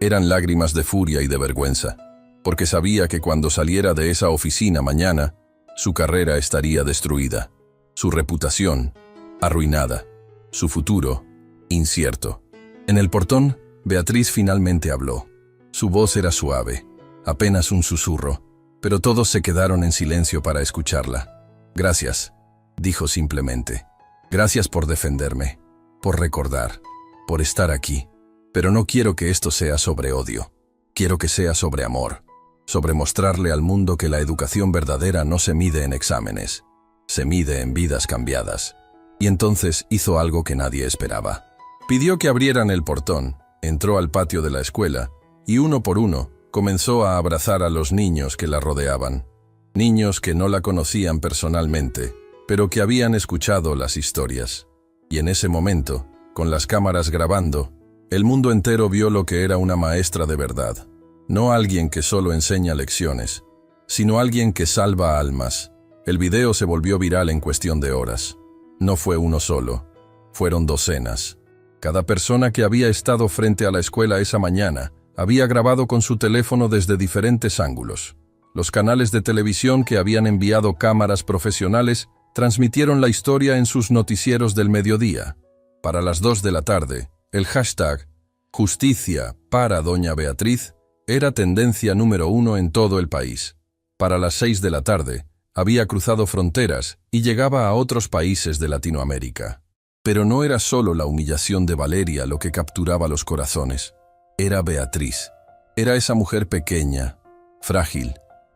eran lágrimas de furia y de vergüenza, porque sabía que cuando saliera de esa oficina mañana, su carrera estaría destruida, su reputación arruinada, su futuro incierto. En el portón, Beatriz finalmente habló. Su voz era suave, apenas un susurro, pero todos se quedaron en silencio para escucharla. «Gracias», dijo simplemente. «Gracias por defenderme, por recordar, por estar aquí. Pero no quiero que esto sea sobre odio. Quiero que sea sobre amor, sobre mostrarle al mundo que la educación verdadera no se mide en exámenes, se mide en vidas cambiadas». Y entonces hizo algo que nadie esperaba. Pidió que abrieran el portón, entró al patio de la escuela y uno por uno comenzó a abrazar a los niños que la rodeaban. Niños que no la conocían personalmente, pero que habían escuchado las historias. Y en ese momento, con las cámaras grabando, el mundo entero vio lo que era una maestra de verdad. No alguien que solo enseña lecciones, sino alguien que salva almas. El video se volvió viral en cuestión de horas. No fue uno solo, fueron docenas. Cada persona que había estado frente a la escuela esa mañana había grabado con su teléfono desde diferentes ángulos. Los canales de televisión que habían enviado cámaras profesionales transmitieron la historia en sus noticieros del mediodía. Para las 2 de la tarde, el hashtag Justicia para Doña Beatriz era tendencia número 1 en todo el país. Para las 6 de la tarde, había cruzado fronteras y llegaba a otros países de Latinoamérica. Pero no era solo la humillación de Valeria lo que capturaba los corazones. Era Beatriz. Era esa mujer pequeña, frágil,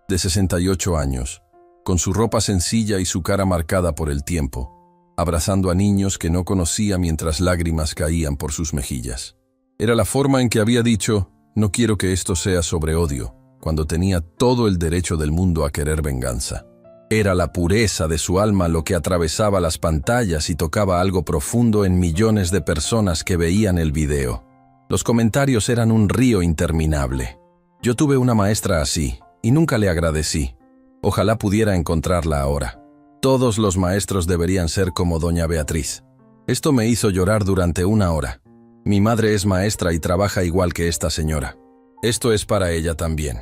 de 68 años, con su ropa sencilla y su cara marcada por el tiempo, abrazando a niños que no conocía mientras lágrimas caían por sus mejillas. Era la forma en que había dicho: «No quiero que esto sea sobre odio», cuando tenía todo el derecho del mundo a querer venganza. Era la pureza de su alma lo que atravesaba las pantallas y tocaba algo profundo en millones de personas que veían el video. Los comentarios eran un río interminable. Yo tuve una maestra así, y nunca le agradecí. Ojalá pudiera encontrarla ahora. Todos los maestros deberían ser como doña Beatriz. Esto me hizo llorar durante 1 hora. Mi madre es maestra y trabaja igual que esta señora. Esto es para ella también.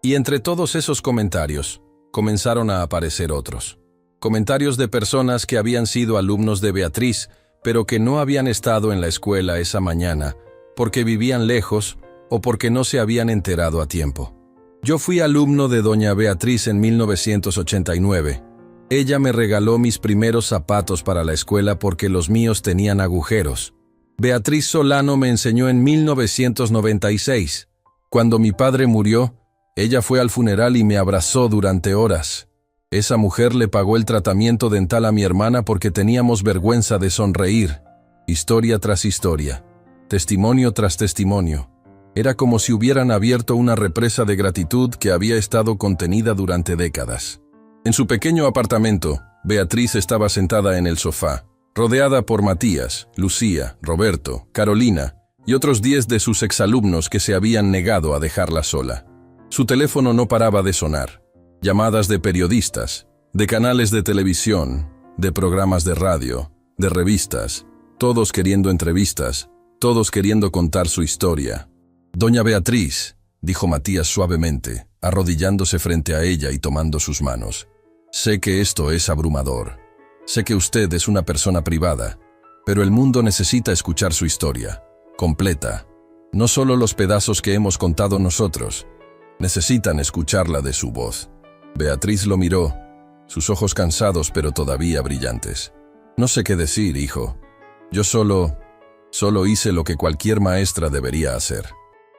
Y entre todos esos comentarios, comenzaron a aparecer otros. Comentarios de personas que habían sido alumnos de Beatriz, pero que no habían estado en la escuela esa mañana, porque vivían lejos o porque no se habían enterado a tiempo. Yo fui alumno de doña Beatriz en 1989. Ella me regaló mis primeros zapatos para la escuela porque los míos tenían agujeros. Beatriz Solano me enseñó en 1996. Cuando mi padre murió, ella fue al funeral y me abrazó durante horas. Esa mujer le pagó el tratamiento dental a mi hermana porque teníamos vergüenza de sonreír. Historia tras historia, testimonio tras testimonio. Era como si hubieran abierto una represa de gratitud que había estado contenida durante décadas. En su pequeño apartamento, Beatriz estaba sentada en el sofá, rodeada por Matías, Lucía, Roberto, Carolina y otros 10 de sus exalumnos que se habían negado a dejarla sola. Su teléfono no paraba de sonar. Llamadas de periodistas, de canales de televisión, de programas de radio, de revistas, todos queriendo entrevistas, todos queriendo contar su historia. «Doña Beatriz», dijo Matías suavemente, arrodillándose frente a ella y tomando sus manos. «Sé que esto es abrumador. Sé que usted es una persona privada, pero el mundo necesita escuchar su historia, completa. No solo los pedazos que hemos contado nosotros. Necesitan escucharla de su voz». Beatriz lo miró, sus ojos cansados pero todavía brillantes. «No sé qué decir, hijo. Yo solo hice lo que cualquier maestra debería hacer.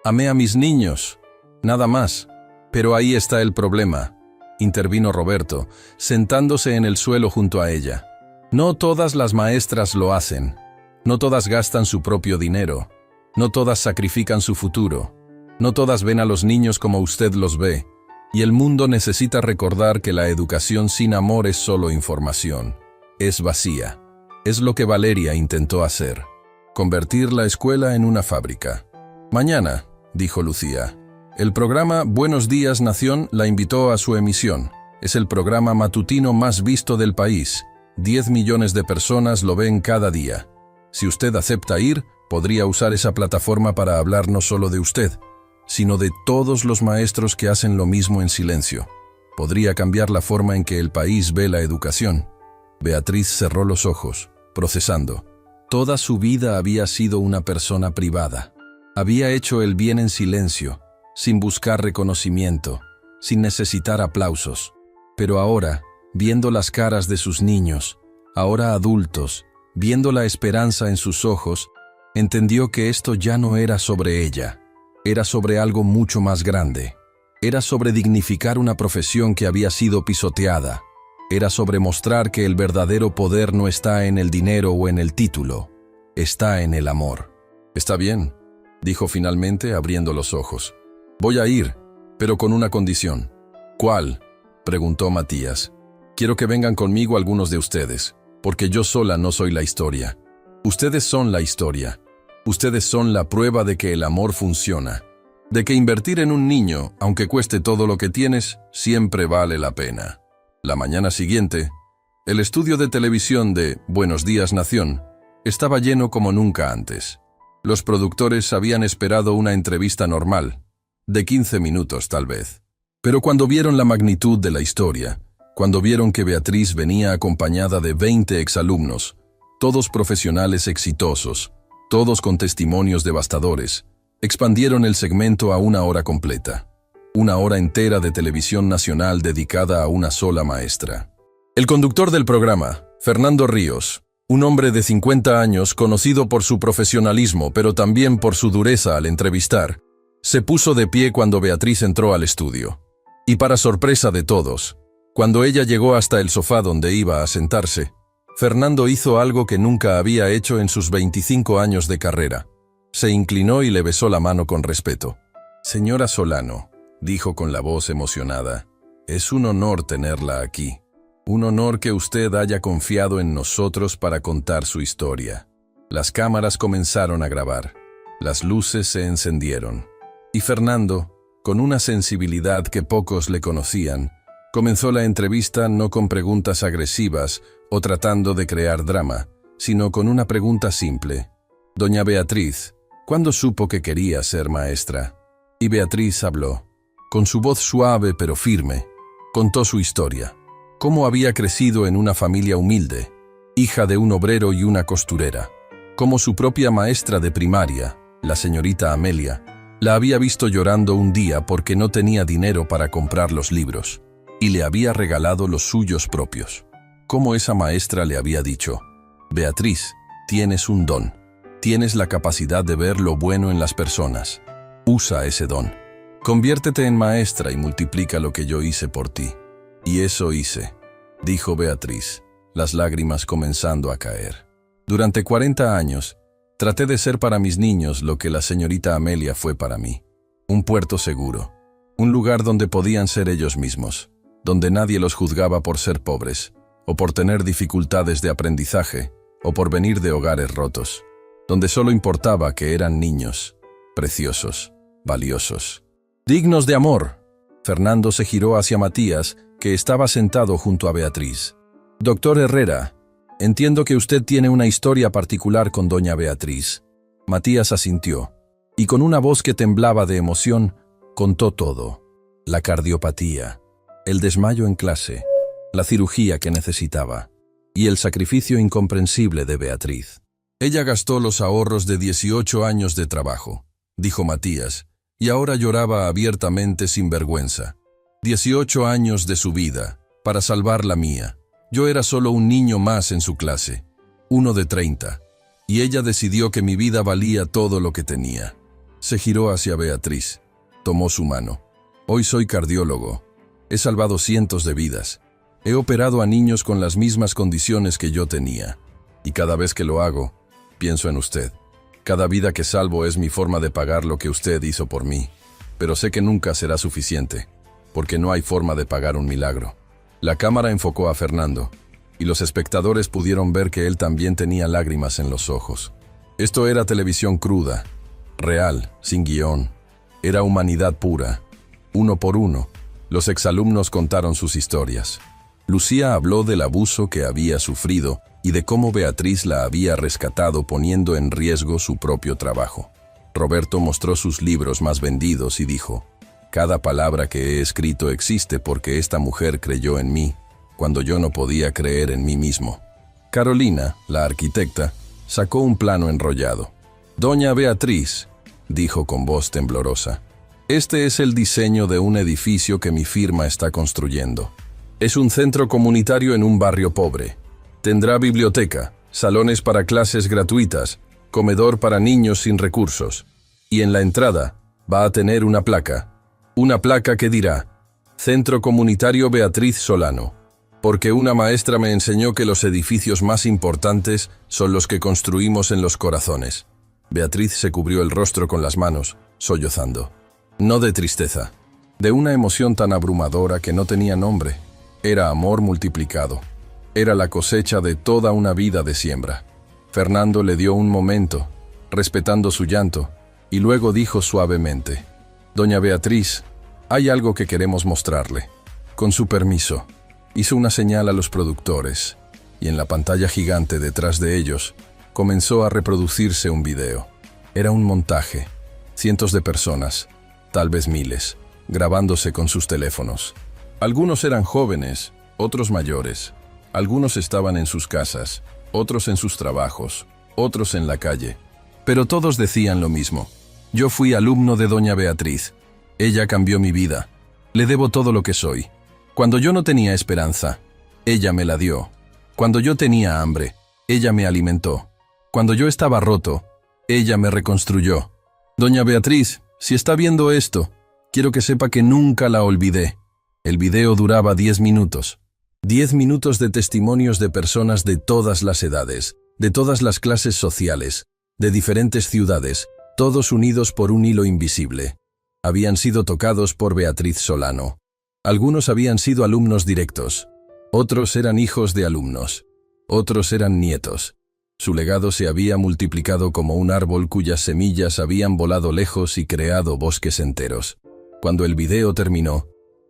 Amé a mis niños, nada más. Pero ahí está el problema», intervino Roberto, sentándose en el suelo junto a ella. «No todas las maestras lo hacen. No todas gastan su propio dinero. No todas sacrifican su futuro. No todas ven a los niños como usted los ve. Y el mundo necesita recordar que la educación sin amor es solo información. Es vacía. Es lo que Valeria intentó hacer. Convertir la escuela en una fábrica. Mañana», dijo Lucía, «el programa Buenos Días Nación la invitó a su emisión. Es el programa matutino más visto del país. 10 millones de personas lo ven cada día. Si usted acepta ir, podría usar esa plataforma para hablar no solo de usted, sino de todos los maestros que hacen lo mismo en silencio. Podría cambiar la forma en que el país ve la educación». Beatriz cerró los ojos, procesando. Toda su vida había sido una persona privada. Había hecho el bien en silencio, sin buscar reconocimiento, sin necesitar aplausos. Pero ahora, viendo las caras de sus niños, ahora adultos, viendo la esperanza en sus ojos, entendió que esto ya no era sobre ella. Era sobre algo mucho más grande. Era sobre dignificar una profesión que había sido pisoteada. Era sobre mostrar que el verdadero poder no está en el dinero o en el título. Está en el amor. «Está bien», dijo finalmente abriendo los ojos. «Voy a ir, pero con una condición». «¿Cuál?», preguntó Matías. «Quiero que vengan conmigo algunos de ustedes, porque yo sola no soy la historia. Ustedes son la historia. Ustedes son la prueba de que el amor funciona, de que invertir en un niño, aunque cueste todo lo que tienes, siempre vale la pena». La mañana siguiente, el estudio de televisión de Buenos Días Nación estaba lleno como nunca antes. Los productores habían esperado una entrevista normal, de 15 minutos tal vez. Pero cuando vieron la magnitud de la historia, cuando vieron que Beatriz venía acompañada de 20 exalumnos, todos profesionales exitosos, todos con testimonios devastadores, expandieron el segmento a 1 hora completa. 1 hora entera de televisión nacional dedicada a una sola maestra. El conductor del programa, Fernando Ríos, un hombre de 50 años conocido por su profesionalismo pero también por su dureza al entrevistar, se puso de pie cuando Beatriz entró al estudio. Y para sorpresa de todos, cuando ella llegó hasta el sofá donde iba a sentarse, Fernando hizo algo que nunca había hecho en sus 25 años de carrera. Se inclinó y le besó la mano con respeto. «Señora Solano», dijo con la voz emocionada, «es un honor tenerla aquí. Un honor que usted haya confiado en nosotros para contar su historia». Las cámaras comenzaron a grabar. Las luces se encendieron. Y Fernando, con una sensibilidad que pocos le conocían, comenzó la entrevista no con preguntas agresivas o tratando de crear drama, sino con una pregunta simple. «Doña Beatriz, ¿cuándo supo que quería ser maestra?». Y Beatriz habló. Con su voz suave pero firme, contó su historia. Cómo había crecido en una familia humilde, hija de un obrero y una costurera. Cómo su propia maestra de primaria, la señorita Amelia, la había visto llorando un día porque no tenía dinero para comprar los libros, y le había regalado los suyos propios. Cómo esa maestra le había dicho: «Beatriz, tienes un don. Tienes la capacidad de ver lo bueno en las personas. Usa ese don. Conviértete en maestra y multiplica lo que yo hice por ti». «Y eso hice», dijo Beatriz, las lágrimas comenzando a caer. «Durante 40 años, traté de ser para mis niños lo que la señorita Amelia fue para mí. Un puerto seguro, un lugar donde podían ser ellos mismos, donde nadie los juzgaba por ser pobres, o por tener dificultades de aprendizaje, o por venir de hogares rotos, donde solo importaba que eran niños, preciosos, valiosos, dignos de amor». Fernando se giró hacia Matías, que estaba sentado junto a Beatriz. «Doctor Herrera, entiendo que usted tiene una historia particular con doña Beatriz». Matías asintió, y con una voz que temblaba de emoción, contó todo. La cardiopatía, el desmayo en clase, la cirugía que necesitaba, y el sacrificio incomprensible de Beatriz. «Ella gastó los ahorros de 18 años de trabajo», dijo Matías, y ahora lloraba abiertamente sin vergüenza. 18 años de su vida, para salvar la mía. Yo era solo un niño más en su clase, uno de 30, y ella decidió que mi vida valía todo lo que tenía. Se giró hacia Beatriz, tomó su mano. «Hoy soy cardiólogo. He salvado cientos de vidas. He operado a niños con las mismas condiciones que yo tenía. Y cada vez que lo hago, pienso en usted. Cada vida que salvo es mi forma de pagar lo que usted hizo por mí. Pero sé que nunca será suficiente, porque no hay forma de pagar un milagro». La cámara enfocó a Fernando, y los espectadores pudieron ver que él también tenía lágrimas en los ojos. Esto era televisión cruda, real, sin guión. Era humanidad pura. Uno por uno, los exalumnos contaron sus historias. Lucía habló del abuso que había sufrido y de cómo Beatriz la había rescatado poniendo en riesgo su propio trabajo. Roberto mostró sus libros más vendidos y dijo: «Cada palabra que he escrito existe porque esta mujer creyó en mí, cuando yo no podía creer en mí mismo». Carolina, la arquitecta, sacó un plano enrollado. «Doña Beatriz», dijo con voz temblorosa, «este es el diseño de un edificio que mi firma está construyendo. Es un centro comunitario en un barrio pobre. Tendrá biblioteca, salones para clases gratuitas, comedor para niños sin recursos. Y en la entrada va a tener una placa que dirá: Centro Comunitario Beatriz Solano, porque una maestra me enseñó que los edificios más importantes son los que construimos en los corazones». Beatriz se cubrió el rostro con las manos, sollozando. No de tristeza, de una emoción tan abrumadora que no tenía nombre. Era amor multiplicado. Era la cosecha de toda una vida de siembra. Fernando le dio un momento, respetando su llanto, y luego dijo suavemente: «Doña Beatriz, hay algo que queremos mostrarle. Con su permiso». Hizo una señal a los productores, y en la pantalla gigante detrás de ellos comenzó a reproducirse un video. Era un montaje, cientos de personas, tal vez miles, grabándose con sus teléfonos. Algunos eran jóvenes, otros mayores. Algunos estaban en sus casas, otros en sus trabajos, otros en la calle. Pero todos decían lo mismo: «Yo fui alumno de doña Beatriz. Ella cambió mi vida. Le debo todo lo que soy. Cuando yo no tenía esperanza, ella me la dio. Cuando yo tenía hambre, ella me alimentó. Cuando yo estaba roto, ella me reconstruyó. Doña Beatriz, si está viendo esto, quiero que sepa que nunca la olvidé». El video duraba 10 minutos. 10 minutos de testimonios de personas de todas las edades, de todas las clases sociales, de diferentes ciudades, todos unidos por un hilo invisible. Habían sido tocados por Beatriz Solano. Algunos habían sido alumnos directos. Otros eran hijos de alumnos. Otros eran nietos. Su legado se había multiplicado como un árbol cuyas semillas habían volado lejos y creado bosques enteros. Cuando el video terminó,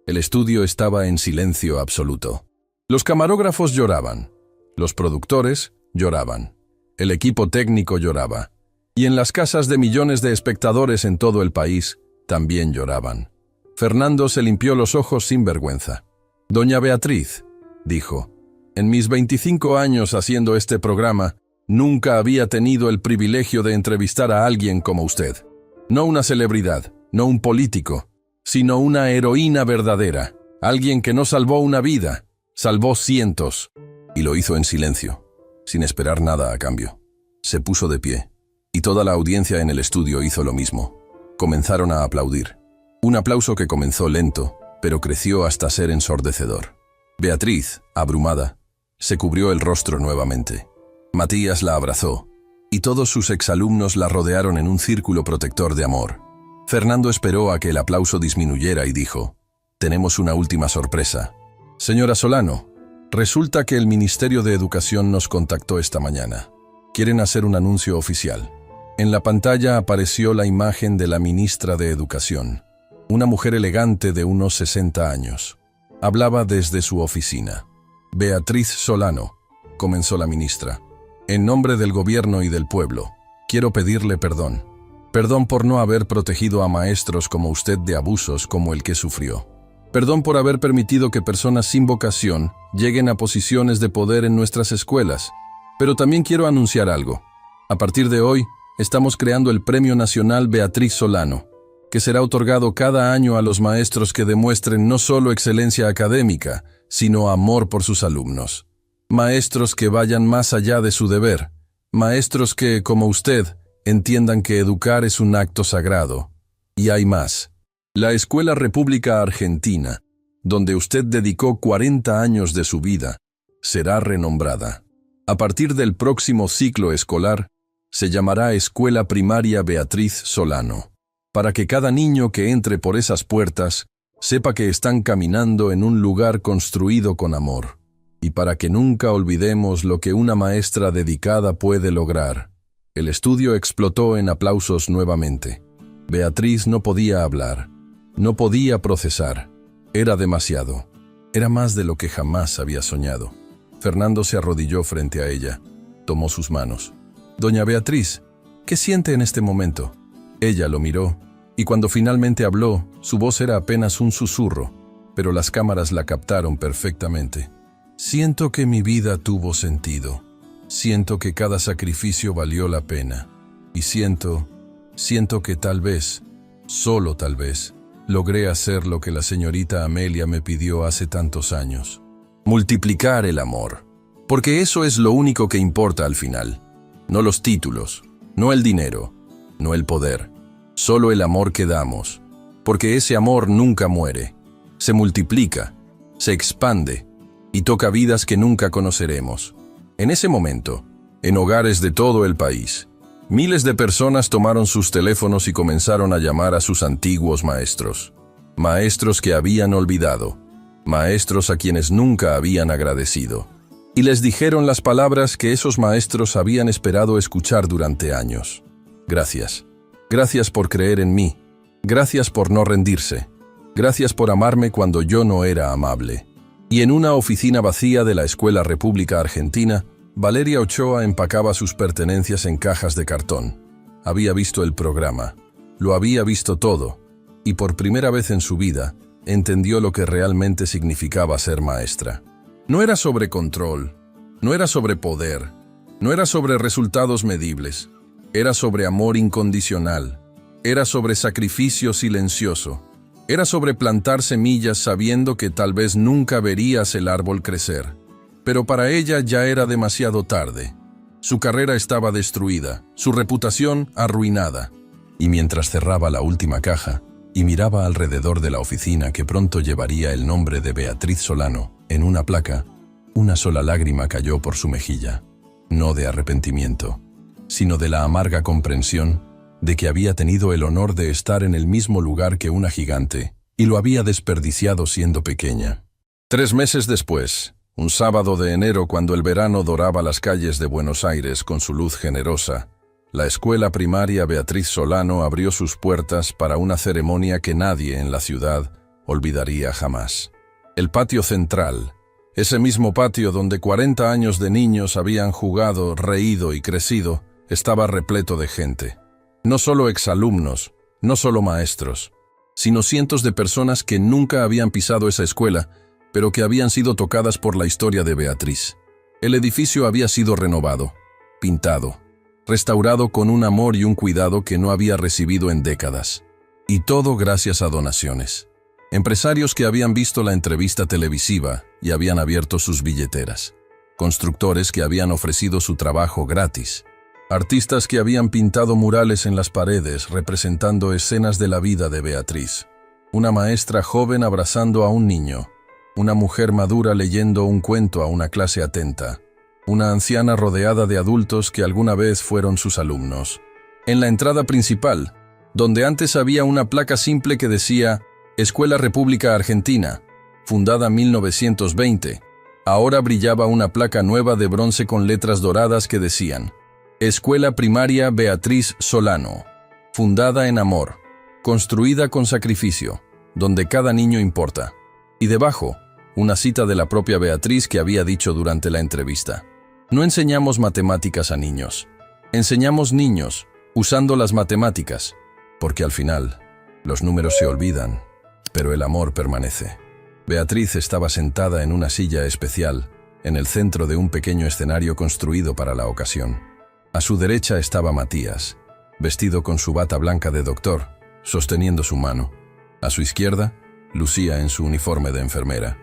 el estudio estaba en silencio absoluto. Los camarógrafos lloraban. Los productores lloraban. El equipo técnico lloraba. Y en las casas de millones de espectadores en todo el país, también lloraban. Fernando se limpió los ojos sin vergüenza. «Doña Beatriz», dijo, «en mis 25 años haciendo este programa, nunca había tenido el privilegio de entrevistar a alguien como usted. No una celebridad, no un político, sino una heroína verdadera. Alguien que no salvó una vida, salvó cientos». Y lo hizo en silencio, sin esperar nada a cambio. Se puso de pie, y toda la audiencia en el estudio hizo lo mismo. Comenzaron a aplaudir. Un aplauso que comenzó lento, pero creció hasta ser ensordecedor. Beatriz, abrumada, se cubrió el rostro nuevamente. Matías la abrazó, y todos sus exalumnos la rodearon en un círculo protector de amor. Fernando esperó a que el aplauso disminuyera y dijo: «Tenemos una última sorpresa. Señora Solano, resulta que el Ministerio de Educación nos contactó esta mañana. Quieren hacer un anuncio oficial». En la pantalla apareció la imagen de la ministra de Educación. una mujer elegante de unos 60 años. Hablaba desde su oficina. Beatriz Solano, comenzó la ministra. En nombre del gobierno y del pueblo, quiero pedirle perdón. Perdón por no haber protegido a maestros como usted de abusos como el que sufrió. Perdón por haber permitido que personas sin vocación lleguen a posiciones de poder en nuestras escuelas. Pero también quiero anunciar algo. A partir de hoy, estamos creando el Premio Nacional Beatriz Solano, que será otorgado cada año a los maestros que demuestren no solo excelencia académica, sino amor por sus alumnos. Maestros que vayan más allá de su deber. Maestros que, como usted, entiendan que educar es un acto sagrado. Y hay más. La Escuela República Argentina, donde usted dedicó 40 años de su vida, será renombrada. A partir del próximo ciclo escolar, se llamará Escuela Primaria Beatriz Solano, para que cada niño que entre por esas puertas sepa que están caminando en un lugar construido con amor, y para que nunca olvidemos lo que una maestra dedicada puede lograr. El estudio explotó en aplausos nuevamente. Beatriz no podía hablar. No podía procesar. Era demasiado. Era más de lo que jamás había soñado. Fernando se arrodilló frente a ella. Tomó sus manos. «Doña Beatriz, ¿qué siente en este momento?» Ella lo miró, y cuando finalmente habló, su voz era apenas un susurro, pero las cámaras la captaron perfectamente. «Siento que mi vida tuvo sentido. Siento que cada sacrificio valió la pena. Y siento que tal vez, solo tal vez, logré hacer lo que la señorita Amelia me pidió hace tantos años. Multiplicar el amor. Porque eso es lo único que importa al final. No los títulos, no el dinero, no el poder. Solo el amor que damos. Porque ese amor nunca muere. Se multiplica, se expande y toca vidas que nunca conoceremos. En ese momento, en hogares de todo el país, miles de personas tomaron sus teléfonos y comenzaron a llamar a sus antiguos maestros. Maestros que habían olvidado. Maestros a quienes nunca habían agradecido. Y les dijeron las palabras que esos maestros habían esperado escuchar durante años. Gracias. Gracias por creer en mí. Gracias por no rendirse. Gracias por amarme cuando yo no era amable. Y en una oficina vacía de la Escuela República Argentina, Valeria Ochoa empacaba sus pertenencias en cajas de cartón. Había visto el programa. Lo había visto todo. Y por primera vez en su vida, entendió lo que realmente significaba ser maestra. No era sobre control. No era sobre poder. No era sobre resultados medibles. Era sobre amor incondicional. Era sobre sacrificio silencioso. Era sobre plantar semillas sabiendo que tal vez nunca verías el árbol crecer. Pero para ella ya era demasiado tarde. Su carrera estaba destruida, su reputación arruinada. Y mientras cerraba la última caja y miraba alrededor de la oficina que pronto llevaría el nombre de Beatriz Solano en una placa, una sola lágrima cayó por su mejilla. No de arrepentimiento, sino de la amarga comprensión de que había tenido el honor de estar en el mismo lugar que una gigante y lo había desperdiciado siendo pequeña. 3 meses después, un sábado de enero cuando el verano doraba las calles de Buenos Aires con su luz generosa, la escuela primaria Beatriz Solano abrió sus puertas para una ceremonia que nadie en la ciudad olvidaría jamás. El patio central, ese mismo patio donde 40 años de niños habían jugado, reído y crecido, estaba repleto de gente. No solo exalumnos, no solo maestros, sino cientos de personas que nunca habían pisado esa escuela, pero que habían sido tocadas por la historia de Beatriz. El edificio había sido renovado, pintado, restaurado con un amor y un cuidado que no había recibido en décadas. Y todo gracias a donaciones. Empresarios que habían visto la entrevista televisiva y habían abierto sus billeteras. Constructores que habían ofrecido su trabajo gratis. Artistas que habían pintado murales en las paredes representando escenas de la vida de Beatriz. Una maestra joven abrazando a un niño. Una mujer madura leyendo un cuento a una clase atenta. Una anciana rodeada de adultos que alguna vez fueron sus alumnos. En la entrada principal, donde antes había una placa simple que decía Escuela República Argentina, fundada 1920, ahora brillaba una placa nueva de bronce con letras doradas que decían Escuela Primaria Beatriz Solano, fundada en amor, construida con sacrificio, donde cada niño importa. Y debajo, una cita de la propia Beatriz que había dicho durante la entrevista. No enseñamos matemáticas a niños. Enseñamos niños, usando las matemáticas, porque al final, los números se olvidan, pero el amor permanece. Beatriz estaba sentada en una silla especial, en el centro de un pequeño escenario construido para la ocasión. A su derecha estaba Matías, vestido con su bata blanca de doctor, sosteniendo su mano. A su izquierda, Lucía en su uniforme de enfermera.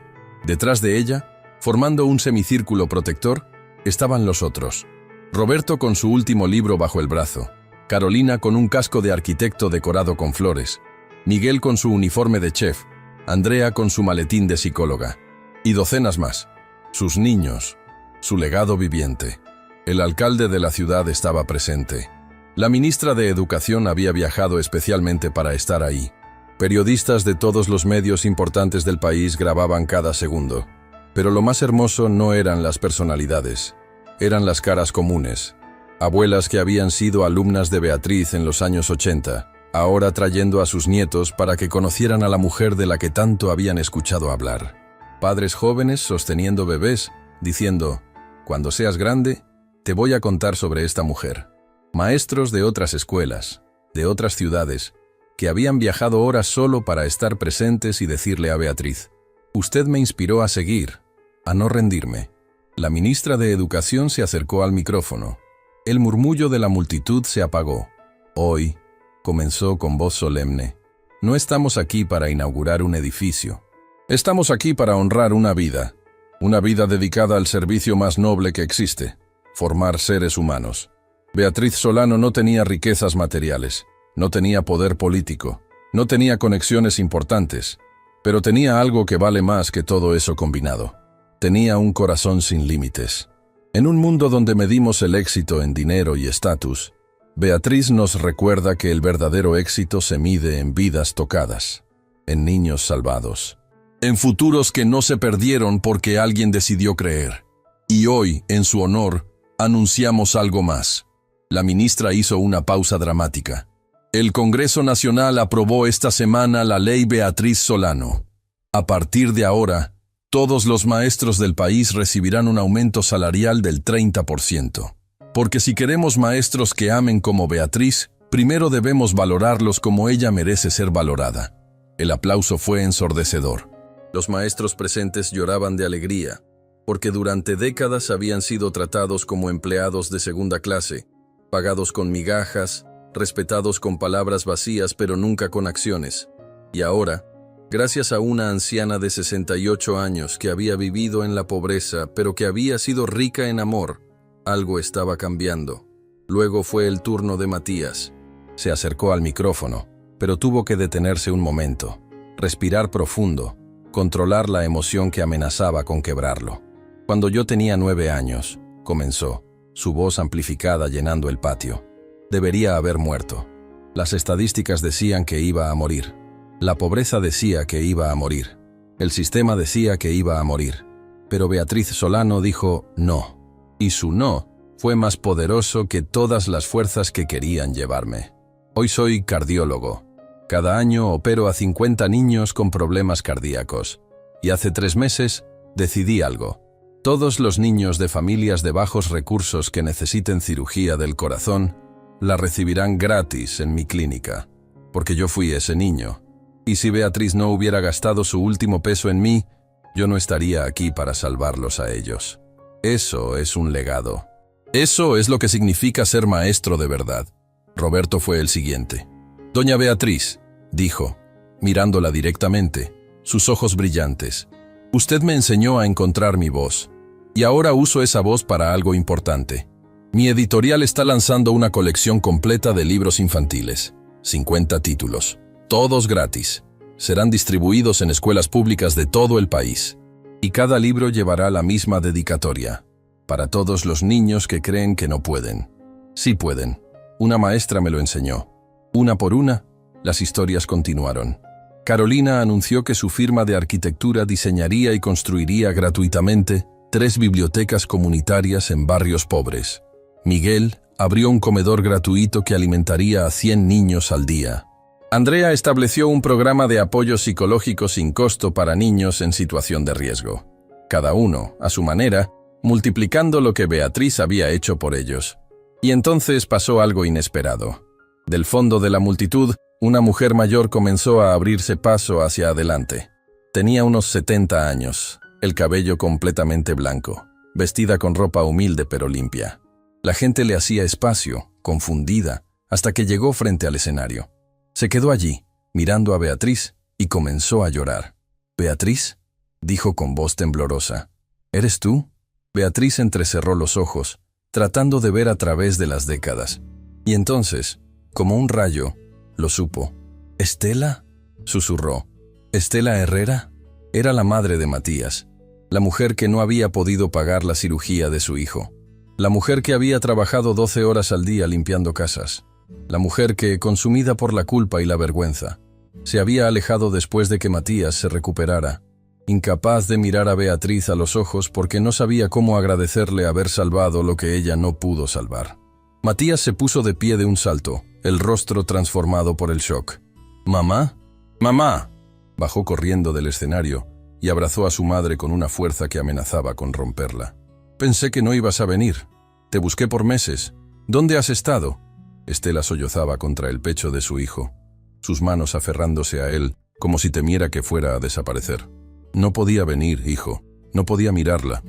Detrás de ella, formando un semicírculo protector, estaban los otros. Roberto con su último libro bajo el brazo, Carolina con un casco de arquitecto decorado con flores, Miguel con su uniforme de chef, Andrea con su maletín de psicóloga, y docenas más. Sus niños, su legado viviente. El alcalde de la ciudad estaba presente. La ministra de Educación había viajado especialmente para estar ahí. Periodistas de todos los medios importantes del país grababan cada segundo. Pero lo más hermoso no eran las personalidades, eran las caras comunes. Abuelas que habían sido alumnas de Beatriz en los años 80, ahora trayendo a sus nietos para que conocieran a la mujer de la que tanto habían escuchado hablar. Padres jóvenes sosteniendo bebés, diciendo, cuando seas grande, te voy a contar sobre esta mujer. Maestros de otras escuelas, de otras ciudades, que habían viajado horas solo para estar presentes y decirle a Beatriz, usted me inspiró a seguir, a no rendirme. La ministra de Educación se acercó al micrófono. El murmullo de la multitud se apagó. Hoy, comenzó con voz solemne, no estamos aquí para inaugurar un edificio. Estamos aquí para honrar una vida dedicada al servicio más noble que existe, formar seres humanos. Beatriz Solano no tenía riquezas materiales, no tenía poder político, no tenía conexiones importantes, pero tenía algo que vale más que todo eso combinado. Tenía un corazón sin límites. En un mundo donde medimos el éxito en dinero y estatus, Beatriz nos recuerda que el verdadero éxito se mide en vidas tocadas, en niños salvados, en futuros que no se perdieron porque alguien decidió creer. Y hoy, en su honor, anunciamos algo más. La ministra hizo una pausa dramática. El Congreso Nacional aprobó esta semana la Ley Beatriz Solano. A partir de ahora, todos los maestros del país recibirán un aumento salarial del 30%. Porque si queremos maestros que amen como Beatriz, primero debemos valorarlos como ella merece ser valorada. El aplauso fue ensordecedor. Los maestros presentes lloraban de alegría, porque durante décadas habían sido tratados como empleados de segunda clase, pagados con migajas, respetados con palabras vacías pero nunca con acciones. Y ahora, gracias a una anciana de 68 años que había vivido en la pobreza pero que había sido rica en amor, algo estaba cambiando. Luego fue el turno de Matías. Se acercó al micrófono, pero tuvo que detenerse un momento, respirar profundo, controlar la emoción que amenazaba con quebrarlo. Cuando yo tenía 9 años, comenzó, su voz amplificada llenando el patio. Debería haber muerto. Las estadísticas decían que iba a morir. La pobreza decía que iba a morir. El sistema decía que iba a morir. Pero Beatriz Solano dijo no. Y su no fue más poderoso que todas las fuerzas que querían llevarme. Hoy soy cardiólogo. Cada año opero a 50 niños con problemas cardíacos. Y hace 3 meses decidí algo. Todos los niños de familias de bajos recursos que necesiten cirugía del corazón la recibirán gratis en mi clínica, porque yo fui ese niño. Y si Beatriz no hubiera gastado su último peso en mí, yo no estaría aquí para salvarlos a ellos. Eso es un legado. Eso es lo que significa ser maestro de verdad. Roberto fue el siguiente. Doña Beatriz, dijo, mirándola directamente, sus ojos brillantes. Usted me enseñó a encontrar mi voz, y ahora uso esa voz para algo importante. Mi editorial está lanzando una colección completa de libros infantiles, 50 títulos, todos gratis. Serán distribuidos en escuelas públicas de todo el país. Y cada libro llevará la misma dedicatoria, para todos los niños que creen que no pueden. Sí pueden. Una maestra me lo enseñó. Una por una, las historias continuaron. Carolina anunció que su firma de arquitectura diseñaría y construiría gratuitamente 3 bibliotecas comunitarias en barrios pobres. Miguel abrió un comedor gratuito que alimentaría a 100 niños al día. Andrea estableció un programa de apoyo psicológico sin costo para niños en situación de riesgo, cada uno, a su manera, multiplicando lo que Beatriz había hecho por ellos. Y entonces pasó algo inesperado. Del fondo de la multitud, una mujer mayor comenzó a abrirse paso hacia adelante. Tenía unos 70 años, el cabello completamente blanco, vestida con ropa humilde pero limpia. La gente le hacía espacio, confundida, hasta que llegó frente al escenario. Se quedó allí, mirando a Beatriz, y comenzó a llorar. «¿Beatriz?», dijo con voz temblorosa. «¿Eres tú?». Beatriz entrecerró los ojos, tratando de ver a través de las décadas. Y entonces, como un rayo, lo supo. «¿Estela?», susurró. «¿Estela Herrera?». Era la madre de Matías, la mujer que no había podido pagar la cirugía de su hijo. La mujer que había trabajado 12 horas al día limpiando casas. La mujer que, consumida por la culpa y la vergüenza, se había alejado después de que Matías se recuperara, incapaz de mirar a Beatriz a los ojos porque no sabía cómo agradecerle haber salvado lo que ella no pudo salvar. Matías se puso de pie de un salto, el rostro transformado por el shock. «¿Mamá? ¡Mamá!». Bajó corriendo del escenario y abrazó a su madre con una fuerza que amenazaba con romperla. «Pensé que no ibas a venir. Te busqué por meses. ¿Dónde has estado?». Estela sollozaba contra el pecho de su hijo, sus manos aferrándose a él como si temiera que fuera a desaparecer. «No podía venir, hijo. No podía mirarla.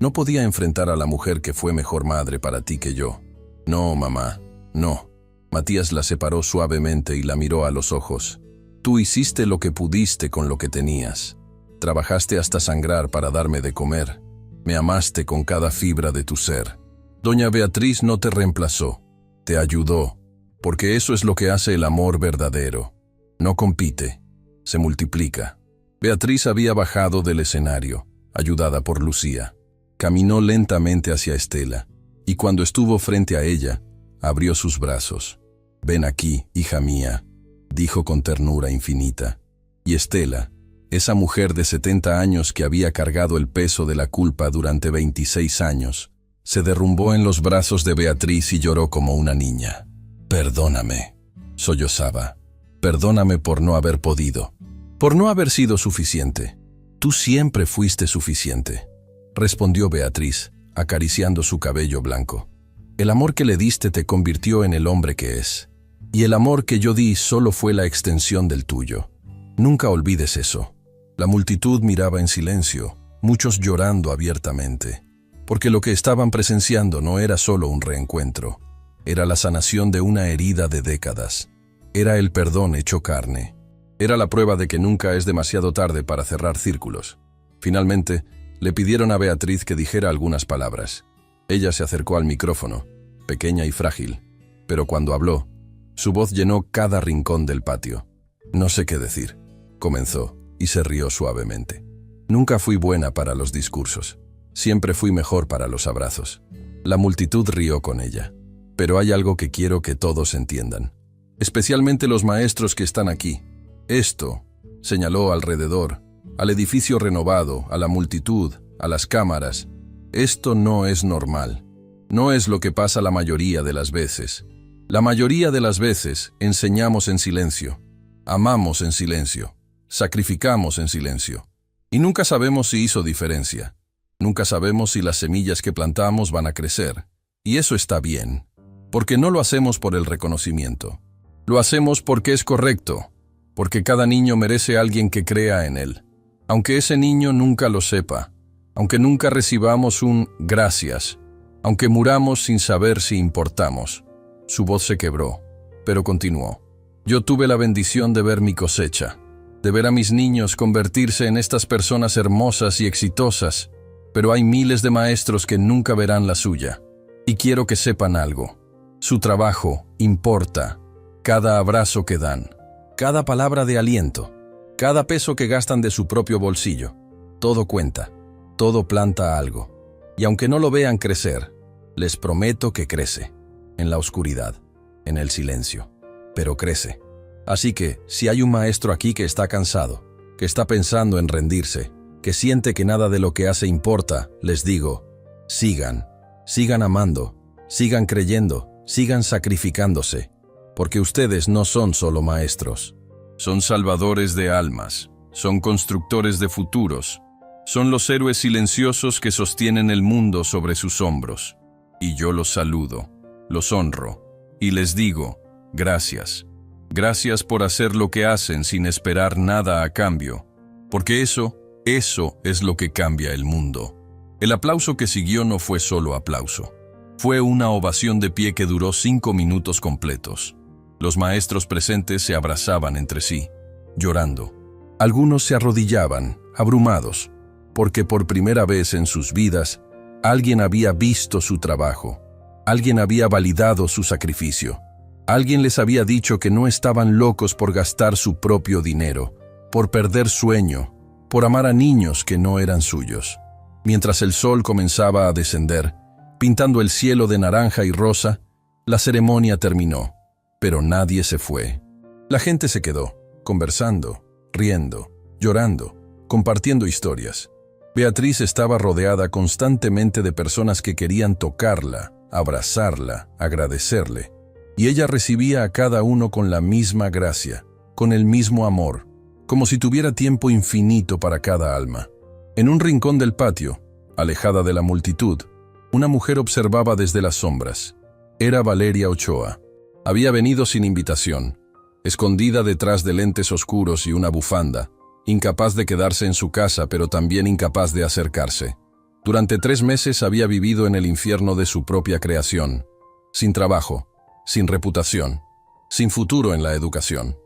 No podía enfrentar a la mujer que fue mejor madre para ti que yo». «No, mamá, no». Matías la separó suavemente y la miró a los ojos. «Tú hiciste lo que pudiste con lo que tenías. Trabajaste hasta sangrar para darme de comer. Me amaste con cada fibra de tu ser. Doña Beatriz no te reemplazó, te ayudó, porque eso es lo que hace el amor verdadero. No compite, se multiplica». Beatriz había bajado del escenario, ayudada por Lucía. Caminó lentamente hacia Estela, y cuando estuvo frente a ella, abrió sus brazos. «Ven aquí, hija mía», dijo con ternura infinita. Y Estela, esa mujer de 70 años que había cargado el peso de la culpa durante 26 años, se derrumbó en los brazos de Beatriz y lloró como una niña. «Perdóname», sollozaba. «Perdóname por no haber podido, por no haber sido suficiente». «Tú siempre fuiste suficiente», respondió Beatriz, acariciando su cabello blanco. «El amor que le diste te convirtió en el hombre que es. Y el amor que yo di solo fue la extensión del tuyo. Nunca olvides eso». La multitud miraba en silencio, muchos llorando abiertamente, porque lo que estaban presenciando no era solo un reencuentro, era la sanación de una herida de décadas. Era el perdón hecho carne. Era la prueba de que nunca es demasiado tarde para cerrar círculos. Finalmente, le pidieron a Beatriz que dijera algunas palabras. Ella se acercó al micrófono, pequeña y frágil, pero cuando habló, su voz llenó cada rincón del patio. «No sé qué decir», comenzó, y se rió suavemente. «Nunca fui buena para los discursos. Siempre fui mejor para los abrazos». La multitud rió con ella. «Pero hay algo que quiero que todos entiendan, especialmente los maestros que están aquí. Esto», señaló alrededor, al edificio renovado, a la multitud, a las cámaras. «Esto no es normal. No es lo que pasa la mayoría de las veces. La mayoría de las veces enseñamos en silencio, amamos en silencio, sacrificamos en silencio. Y nunca sabemos si hizo diferencia. Nunca sabemos si las semillas que plantamos van a crecer. Y eso está bien, porque no lo hacemos por el reconocimiento. Lo hacemos porque es correcto, porque cada niño merece a alguien que crea en él. Aunque ese niño nunca lo sepa, aunque nunca recibamos un gracias, aunque muramos sin saber si importamos». Su voz se quebró, pero continuó. «Yo tuve la bendición de ver mi cosecha, de ver a mis niños convertirse en estas personas hermosas y exitosas, pero hay miles de maestros que nunca verán la suya. Y quiero que sepan algo. Su trabajo importa. Cada abrazo que dan, cada palabra de aliento, cada peso que gastan de su propio bolsillo, todo cuenta, todo planta algo. Y aunque no lo vean crecer, les prometo que crece. En la oscuridad, en el silencio, pero crece. Así que, si hay un maestro aquí que está cansado, que está pensando en rendirse, que siente que nada de lo que hace importa, les digo, sigan amando, sigan creyendo, sigan sacrificándose. porque ustedes no son solo maestros. Son salvadores de almas, son constructores de futuros, son los héroes silenciosos que sostienen el mundo sobre sus hombros. Y yo los saludo, los honro, y les digo, gracias. Gracias por hacer lo que hacen sin esperar nada a cambio, porque eso es lo que cambia el mundo. El aplauso que siguió no fue solo aplauso. Fue una ovación de pie que duró 5 minutos completos. Los maestros presentes se abrazaban entre sí, llorando. Algunos se arrodillaban, abrumados, porque por primera vez en sus vidas, alguien había visto su trabajo, alguien había validado su sacrificio, alguien les había dicho que no estaban locos por gastar su propio dinero, por perder sueño, por amar a niños que no eran suyos. Mientras el sol comenzaba a descender, pintando el cielo de naranja y rosa, la ceremonia terminó, pero nadie se fue. La gente se quedó, conversando, riendo, llorando, compartiendo historias. Beatriz estaba rodeada constantemente de personas que querían tocarla, abrazarla, agradecerle, y ella recibía a cada uno con la misma gracia, con el mismo amor, como si tuviera tiempo infinito para cada alma. En un rincón del patio, alejada de la multitud, una mujer observaba desde las sombras. Era Valeria Ochoa. Había venido sin invitación, escondida detrás de lentes oscuros y una bufanda, incapaz de quedarse en su casa pero también incapaz de acercarse. Durante 3 meses había vivido en el infierno de su propia creación, sin trabajo, sin reputación, sin futuro en la educación.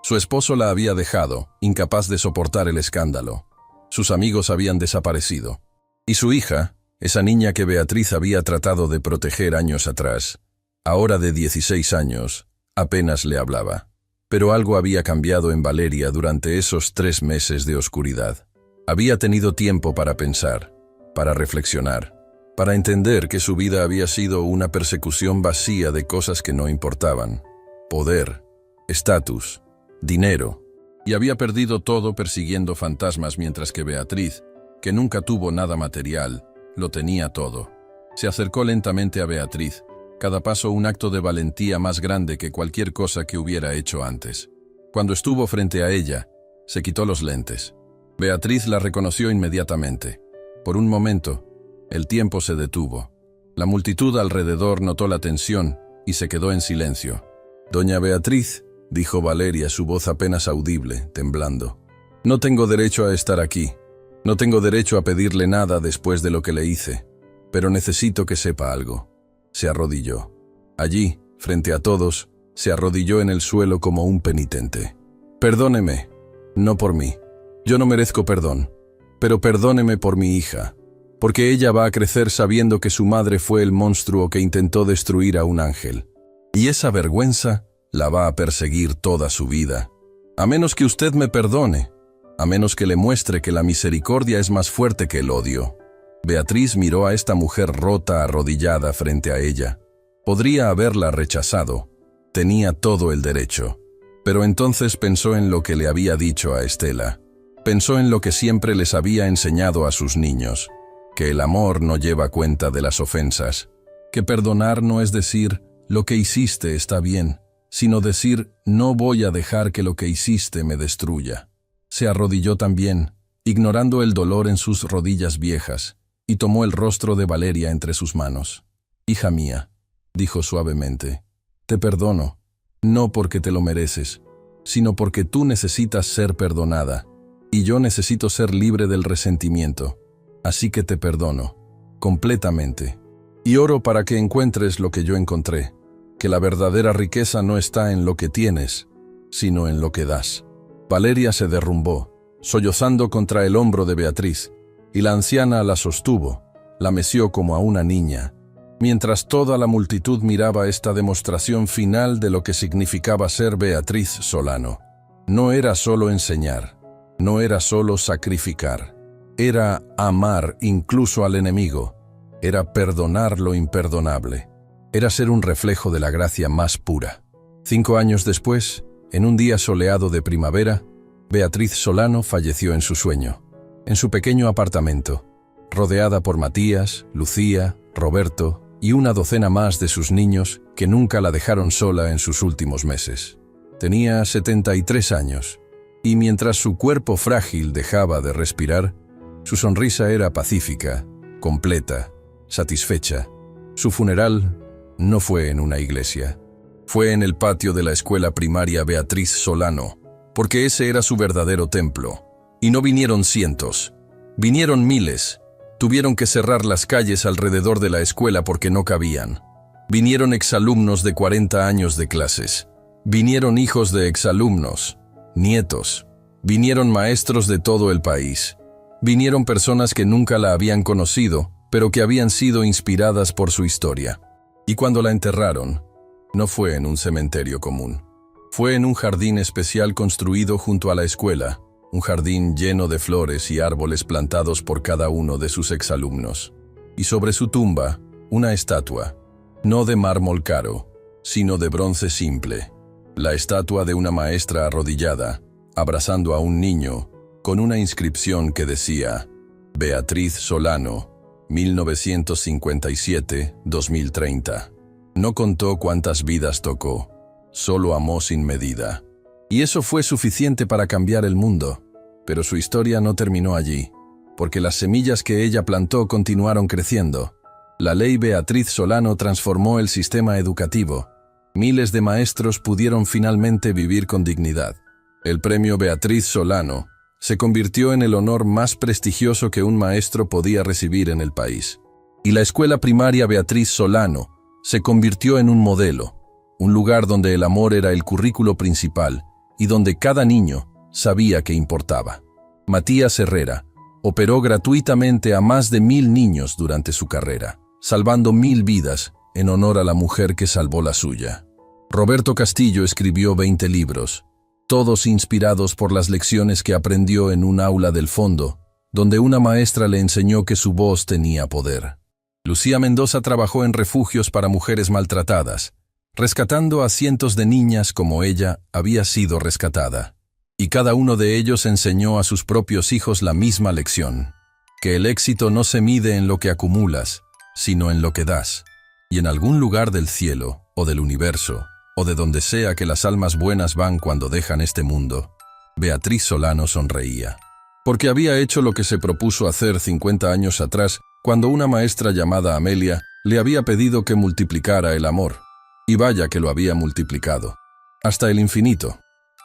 Su esposo la había dejado, incapaz de soportar el escándalo. Sus amigos habían desaparecido. Y su hija, esa niña que Beatriz había tratado de proteger años atrás, ahora de 16 años, apenas le hablaba. Pero algo había cambiado en Valeria durante esos 3 meses de oscuridad. Había tenido tiempo para pensar, para reflexionar, para entender que su vida había sido una persecución vacía de cosas que no importaban. Poder, estatus, dinero. Y había perdido todo persiguiendo fantasmas mientras que Beatriz, que nunca tuvo nada material, lo tenía todo. Se acercó lentamente a Beatriz, cada paso un acto de valentía más grande que cualquier cosa que hubiera hecho antes. Cuando estuvo frente a ella, se quitó los lentes. Beatriz la reconoció inmediatamente. Por un momento, el tiempo se detuvo. La multitud alrededor notó la tensión y se quedó en silencio. «Doña Beatriz», dijo Valeria, su voz apenas audible, temblando. «No tengo derecho a estar aquí. No tengo derecho a pedirle nada después de lo que le hice. Pero necesito que sepa algo». Se arrodilló. Allí, frente a todos, se arrodilló en el suelo como un penitente. «Perdóneme, no por mí. Yo no merezco perdón. Pero perdóneme por mi hija, porque ella va a crecer sabiendo que su madre fue el monstruo que intentó destruir a un ángel. Y esa vergüenza la va a perseguir toda su vida. A menos que usted me perdone, a menos que le muestre que la misericordia es más fuerte que el odio». Beatriz miró a esta mujer rota arrodillada frente a ella. Podría haberla rechazado. Tenía todo el derecho. Pero entonces pensó en lo que le había dicho a Estela. Pensó en lo que siempre les había enseñado a sus niños, que el amor no lleva cuenta de las ofensas, que perdonar no es decir, lo que hiciste está bien, sino decir, no voy a dejar que lo que hiciste me destruya. Se arrodilló también, ignorando el dolor en sus rodillas viejas, y tomó el rostro de Valeria entre sus manos. «Hija mía», dijo suavemente, «te perdono, no porque te lo mereces, sino porque tú necesitas ser perdonada, y yo necesito ser libre del resentimiento. Así que te perdono, completamente. Y oro para que encuentres lo que yo encontré, que la verdadera riqueza no está en lo que tienes, sino en lo que das». Valeria se derrumbó, sollozando contra el hombro de Beatriz, y la anciana la sostuvo, la meció como a una niña, mientras toda la multitud miraba esta demostración final de lo que significaba ser Beatriz Solano. No era solo enseñar, no era solo sacrificar, era amar incluso al enemigo, era perdonar lo imperdonable, era ser un reflejo de la gracia más pura. 5 años después, en un día soleado de primavera, Beatriz Solano falleció en su sueño, en su pequeño apartamento, rodeada por Matías, Lucía, Roberto y una docena más de sus niños que nunca la dejaron sola en sus últimos meses. Tenía 73 años, y mientras su cuerpo frágil dejaba de respirar, su sonrisa era pacífica, completa, satisfecha. Su funeral no fue en una iglesia. Fue en el patio de la escuela primaria Beatriz Solano, porque ese era su verdadero templo. Y no vinieron cientos, vinieron miles. Tuvieron que cerrar las calles alrededor de la escuela porque no cabían. Vinieron exalumnos de 40 años de clases. Vinieron hijos de exalumnos, nietos. Vinieron maestros de todo el país. Vinieron personas que nunca la habían conocido, pero que habían sido inspiradas por su historia. Y cuando la enterraron, no fue en un cementerio común. Fue en un jardín especial construido junto a la escuela, un jardín lleno de flores y árboles plantados por cada uno de sus exalumnos. Y sobre su tumba, una estatua, no de mármol caro, sino de bronce simple. La estatua de una maestra arrodillada, abrazando a un niño, con una inscripción que decía: Beatriz Solano, 1957-2030. No contó cuántas vidas tocó, solo amó sin medida. Y eso fue suficiente para cambiar el mundo. Pero su historia no terminó allí, porque las semillas que ella plantó continuaron creciendo. La ley Beatriz Solano transformó el sistema educativo. Miles de maestros pudieron finalmente vivir con dignidad. El premio Beatriz Solano se convirtió en el honor más prestigioso que un maestro podía recibir en el país. Y la escuela primaria Beatriz Solano se convirtió en un modelo, un lugar donde el amor era el currículo principal y donde cada niño sabía que importaba. Matías Herrera operó gratuitamente a más de 1000 niños durante su carrera, salvando 1000 vidas en honor a la mujer que salvó la suya. Roberto Castillo escribió 20 libros, todos inspirados por las lecciones que aprendió en un aula del fondo, donde una maestra le enseñó que su voz tenía poder. Lucía Mendoza trabajó en refugios para mujeres maltratadas, rescatando a cientos de niñas como ella había sido rescatada. Y cada uno de ellos enseñó a sus propios hijos la misma lección: que el éxito no se mide en lo que acumulas, sino en lo que das. Y en algún lugar del cielo, o del universo, o de donde sea que las almas buenas van cuando dejan este mundo, Beatriz Solano sonreía. Porque había hecho lo que se propuso hacer 50 años atrás, cuando una maestra llamada Amelia le había pedido que multiplicara el amor. Y vaya que lo había multiplicado. Hasta el infinito.